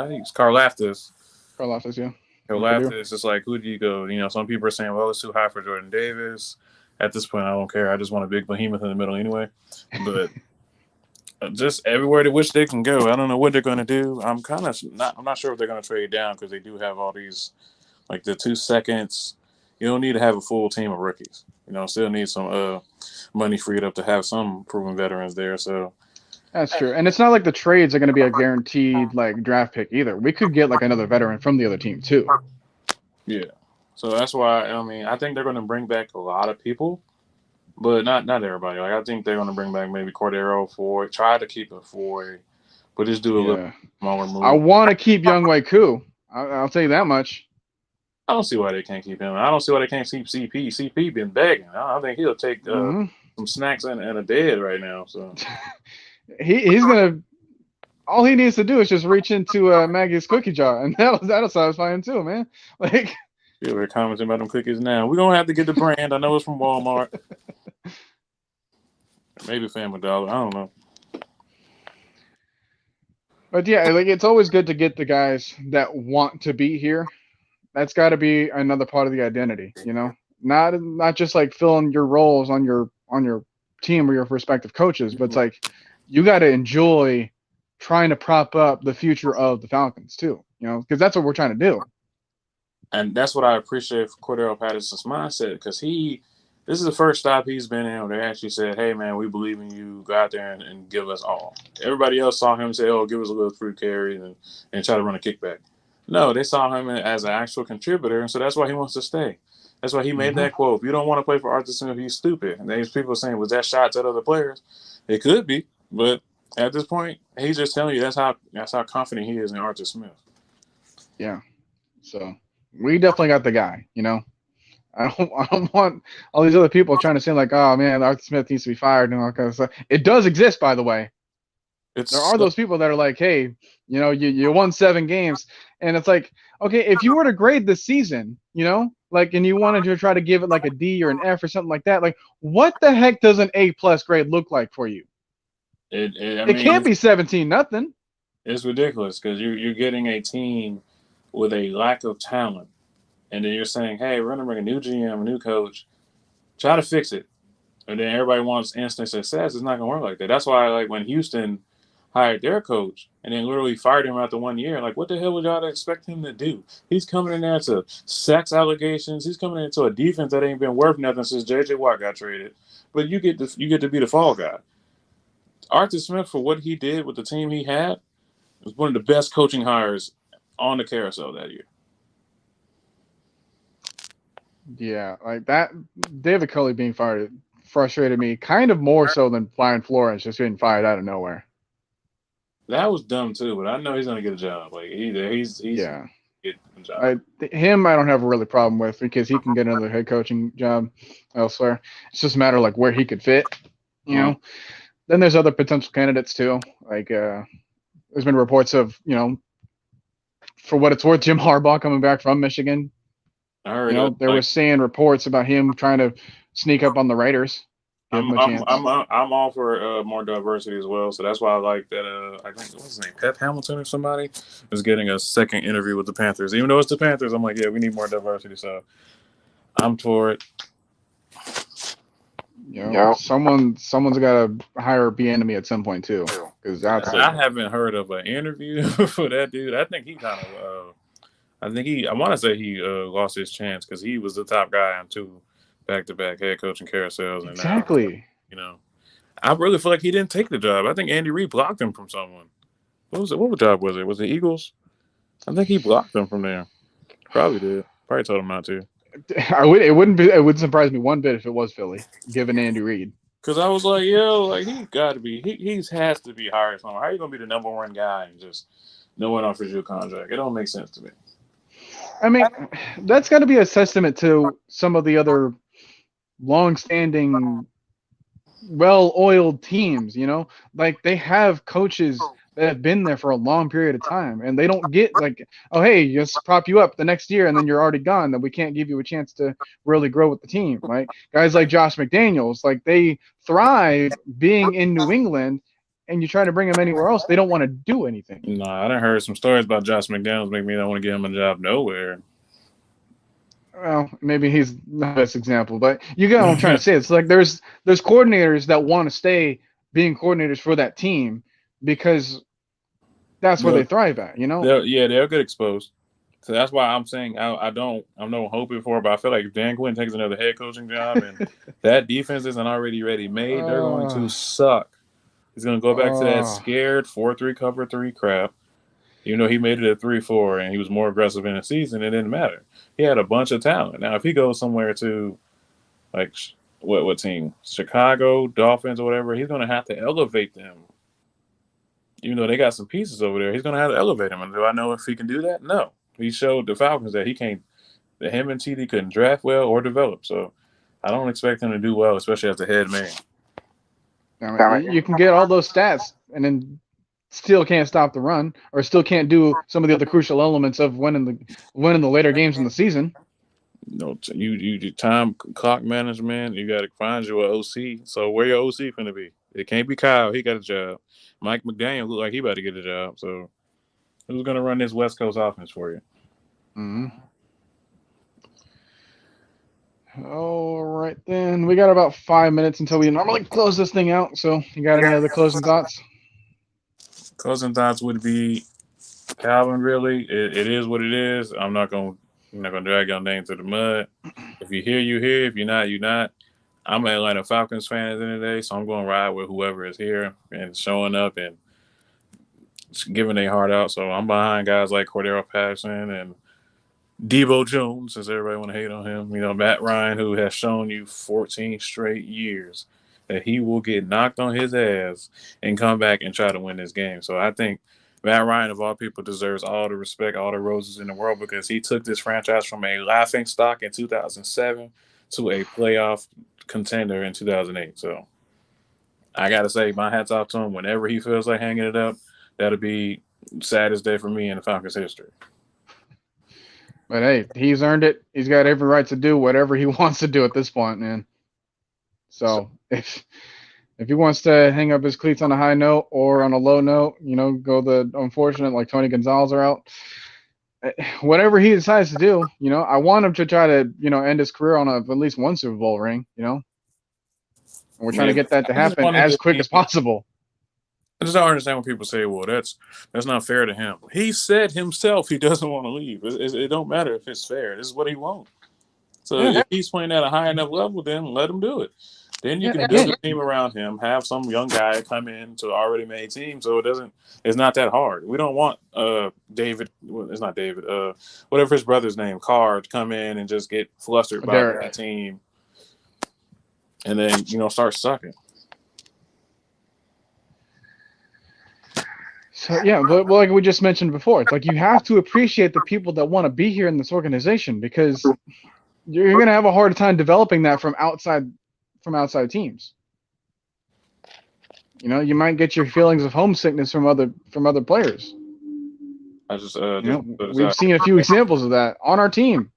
Karlaftis, it's like, who do you go? You know, some people are saying, well, it's too high for Jordan Davis. At this point, I don't care. I just want a big behemoth in the middle anyway. But just everywhere to which they can go. I don't know what they're going to do. I'm not sure if they're going to trade down because they do have all these, like the 2 seconds. You don't need to have a full team of rookies. You know, still need some money freed up to have some proven veterans there. So that's true. And it's not like the trades are going to be a guaranteed like draft pick either. We could get like another veteran from the other team too. Yeah. So that's why, I think they're going to bring back a lot of people, but not everybody. Like I think they're going to bring back maybe Cordero, Foy, try to keep it Foy, but just do a little smaller move. I want to keep Younghoe Koo. I'll tell you that much. I don't see why they can't keep him. I don't see why they can't keep CP. CP been begging. I think he'll take some snacks and a dead right now. So he's gonna. All he needs to do is just reach into Maggie's cookie jar, and that'll satisfy him too, man. Like, we're commenting about them cookies now. We're gonna have to get the brand. I know it's from Walmart, maybe Family Dollar. I don't know. But yeah, like it's always good to get the guys that want to be here. That's got to be another part of the identity, you know. Not just like filling your roles on your team or your respective coaches, but it's like you got to enjoy trying to prop up the future of the Falcons too, because that's what we're trying to do. And that's what I appreciate for Cordell Patterson's mindset, because this is the first stop he's been in where they actually said, hey, man, we believe in you. Go out there and give us all. Everybody else saw him say, oh, give us a little free carry and try to run a kickback. No, they saw him as an actual contributor, and so that's why he wants to stay. That's why he made that quote. If you don't want to play for Arthur Smith, he's stupid. And there's people saying, was that shots at other players? It could be, but at this point, he's just telling you that's how confident he is in Arthur Smith. Yeah. So we definitely got the guy, I don't want all these other people trying to say like, oh man, Arthur Smith needs to be fired and all that kind of stuff. It does exist, by the way. There are those people that are like, hey, you won 7 games, and it's like, okay, if you were to grade this season, and you wanted to try to give it like a D or an F or something like that, like what the heck does an A+ grade look like for you? It can't be 17-0. It's ridiculous because you're getting a team with a lack of talent. And then you're saying, hey, we're going to bring a new GM, a new coach, try to fix it. And then everybody wants instant success. It's not going to work like that. That's why, like, when Houston hired their coach and then literally fired him after 1 year, like, what the hell would y'all expect him to do? He's coming in there to sex allegations. He's coming into a defense that ain't been worth nothing since J.J. Watt got traded. But you get to be the fall guy. Arthur Smith, for what he did with the team he had, was one of the best coaching hires on the carousel that year. Yeah, like that. David Culley being fired frustrated me kind of more so than Brian Flores just getting fired out of nowhere. That was dumb too, but I know he's gonna get a job. Like he's yeah. Getting a job. I don't have a really problem with because he can get another head coaching job elsewhere. It's just a matter of like where he could fit, Then there's other potential candidates too. Like there's been reports of for what it's worth, Jim Harbaugh coming back from Michigan. There were saying reports about him trying to sneak up on the Raiders. I'm all for more diversity as well. So that's why I like that. I think what's his name, Pep Hamilton or somebody is getting a second interview with the Panthers. Even though it's the Panthers, I'm like, yeah, we need more diversity. So I'm for it. Someone's got to hire Bieniemy at some point too, because I haven't heard of an interview for that dude. I think he kind of. I want to say he lost his chance because he was the top guy on 2 back-to-back head coaching carousels. And exactly. I really feel like he didn't take the job. I think Andy Reid blocked him from someone. What was it? What job was it? Was it Eagles? I think he blocked him from there. Probably did. Probably told him not to. It wouldn't surprise me one bit if it was Philly, given Andy Reid. Because I was like, he's got to be. He has to be hired somewhere. How are you going to be the number 1 guy and just no one offers you a contract? It don't make sense to me. I mean, that's got to be a testament to some of the other long-standing, well-oiled teams, Like, they have coaches that have been there for a long period of time, and they don't get, like, oh, hey, just prop you up the next year, and then you're already gone, then we can't give you a chance to really grow with the team, right? Guys like Josh McDaniels, like, they thrive being in New England, and you try to bring them anywhere else, they don't want to do anything. No, I done heard some stories about Josh McDaniels make me not want to give him a job nowhere. Well, maybe he's not the best example, but you get what I'm trying to say. It's like there's coordinators that want to stay being coordinators for that team because that's where they thrive at, They'll get exposed. So that's why I'm saying I'm not hoping for it, but I feel like if Dan Quinn takes another head coaching job and that defense isn't already ready-made, they're going to suck. He's going to go back to that scared 4-3 cover 3 crap. Even though he made it a 3-4 and he was more aggressive in the season, it didn't matter. He had a bunch of talent. Now, if he goes somewhere to, like, what team? Chicago, Dolphins, or whatever, he's going to have to elevate them. Even though they got some pieces over there, he's going to have to elevate them. And do I know if he can do that? No. He showed the Falcons that he can't – that him and TD couldn't draft well or develop. So I don't expect him to do well, especially as the head man. I mean, you can get all those stats and then still can't stop the run or still can't do some of the other crucial elements of winning the later games in the season. You time clock management. You got to find you an OC. So where your OC finna be? It can't be Kyle. He got a job. Mike McDaniel look like he about to get a job. So who's gonna run this West Coast offense for you? Mm-hmm. All right, then. We got about 5 minutes until we normally close this thing out. So, you got any other closing thoughts? Closing thoughts would be Calvin. Really, it is what it is. I'm not gonna drag your name through the mud. If you're here, you're here. If you're not, you're not. I'm an Atlanta Falcons fan at the end of the day, so I'm going to ride with whoever is here and showing up and giving their heart out. So I'm behind guys like Cordero Patterson and Debo Jones, since everybody want to hate on him. You know, Matt Ryan, who has shown you 14 straight years that he will get knocked on his ass and come back and try to win this game. So I think Matt Ryan, of all people, deserves all the respect, all the roses in the world, because he took this franchise from a laughing stock in 2007 to a playoff contender in 2008. So I got to say, my hat's off to him. Whenever he feels like hanging it up, that'll be the saddest day for me in the Falcons history. But hey, he's earned it. He's got every right to do whatever he wants to do at this point, man. So if he wants to hang up his cleats on a high note or on a low note, you know, go the unfortunate, like Tony Gonzalez are out. Whatever he decides to do, you know, I want him to try to, you know, end his career on at least one Super Bowl ring, you know. And we're trying to get that to happen as quick as possible. I just don't understand when people say, well, that's not fair to him. He said himself he doesn't want to leave. It don't matter if it's fair. This is what he wants. So if he's playing at a high enough level, then let him do it. Then you can build a team around him, have some young guy come in to already made team, so it's not that hard. We don't want David, well, it's not David, whatever his brother's name, Carr, to come in and just get flustered by that team and then, you know, start sucking. So yeah, but like we just mentioned before, it's like you have to appreciate the people that want to be here in this organization, because you're going to have a hard time developing that from outside teams. You know, you might get your feelings of homesickness from other players. We've seen a few examples of that on our team.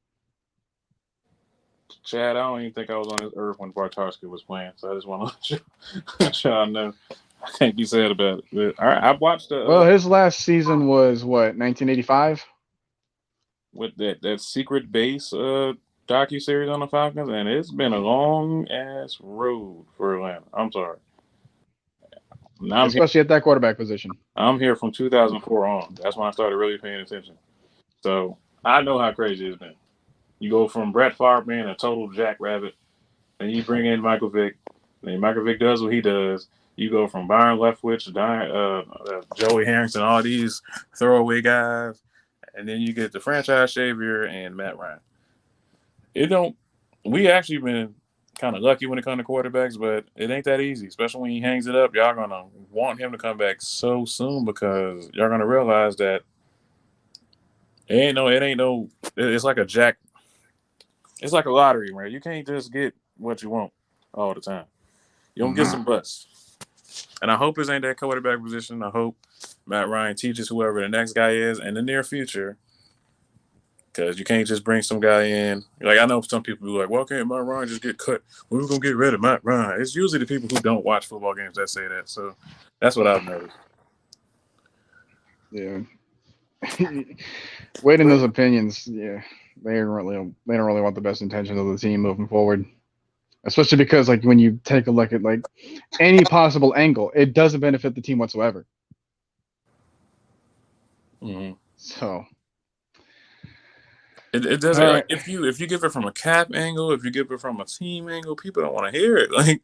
Chad, I don't even think I was on this earth when Bartarski was playing, so I just want to let y'all know. I can't be sad about it. But, all right, I've watched well, his last season was what, 1985? With that secret base docu-series on the Falcons, and it's been a long-ass road for Atlanta. I'm sorry. Especially at that quarterback position. I'm here from 2004 on. That's when I started really paying attention. So I know how crazy it's been. You go from Brett Favre being a total jackrabbit, then you bring in Michael Vick, then Michael Vick does what he does. You go from Byron Leftwich, Joey Harrington, all these throwaway guys, and then you get the franchise savior and Matt Ryan. We actually been kind of lucky when it comes to quarterbacks, but it ain't that easy, especially when he hangs it up. Y'all gonna want him to come back so soon, because y'all gonna realize that it's like a lottery, man. You can't just get what you want all the time. You don't get some busts. And I hope this ain't that quarterback position. I hope Matt Ryan teaches whoever the next guy is in the near future, because you can't just bring some guy in. Like, I know some people be like, well, can't Matt Ryan just get cut? We're going to get rid of Matt Ryan. It's usually the people who don't watch football games that say that. So that's what I've noticed. Yeah. Waiting those opinions, yeah, they don't really want the best intentions of the team moving forward. Especially because, like, when you take a look at, like, any possible angle, it doesn't benefit the team whatsoever. Mm-hmm. So it doesn't. Right. Like, if you give it from a cap angle, if you give it from a team angle, people don't want to hear it. Like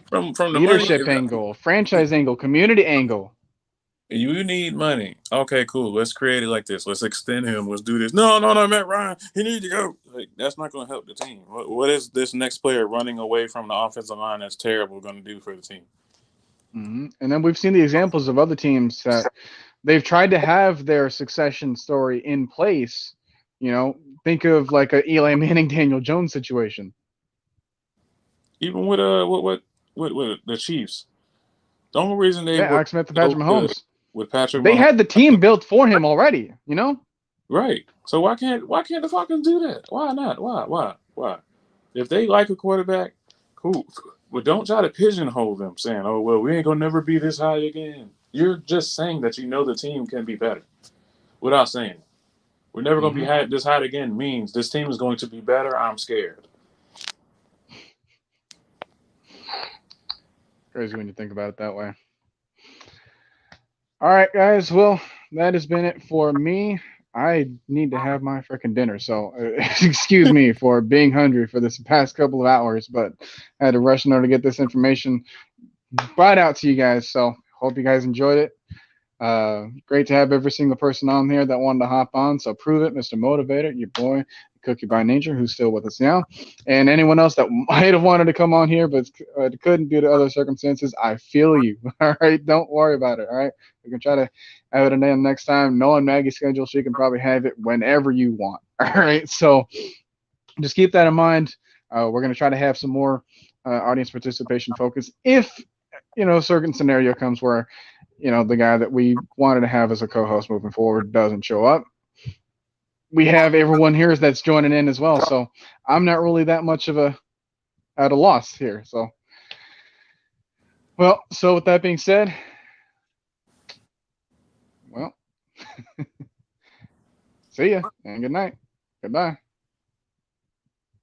from the leadership angle, franchise angle, community angle. You need money. Okay, cool. Let's create it like this. Let's extend him. Let's do this. No, Matt Ryan, he needs to go. Like, that's not going to help the team. What is this next player running away from the offensive line that's terrible going to do for the team? Mm-hmm. And then we've seen the examples of other teams that they've tried to have their succession story in place. You know, think of like a Eli Manning, Daniel Jones situation. Even with the Chiefs, the only reason they Alex Smith and Patrick Mahomes. With Patrick, they had the team built for him already, you know. Right. So why can't the Falcons do that? Why not? Why? If they like a quarterback, cool. But don't try to pigeonhole them, saying, "Oh well, we ain't gonna never be this high again." You're just saying that you know the team can be better, without saying it. We're never gonna be this high again. Means this team is going to be better. I'm scared. Crazy when you think about it that way. All right, guys. Well, that has been it for me. I need to have my freaking dinner, so excuse me for being hungry for this past couple of hours, but I had to rush in order to get this information brought out to you guys. So hope you guys enjoyed it. Great to have every single person on here that wanted to hop on. So prove it, Mr. Motivator, your boy, Cookie by Nature, who's still with us now, and anyone else that might have wanted to come on here but couldn't due to other circumstances. I feel you. All right, don't worry about it. All right, we can try to have it in next time. Knowing Maggie's schedule, she can probably have it whenever you want. All right, so just keep that in mind. We're gonna try to have some more audience participation focus if a certain scenario comes where the guy that we wanted to have as a co-host moving forward doesn't show up. We have everyone here that's joining in as well, so I'm not really that much at a loss here. So with that being said, see ya and good night. Goodbye.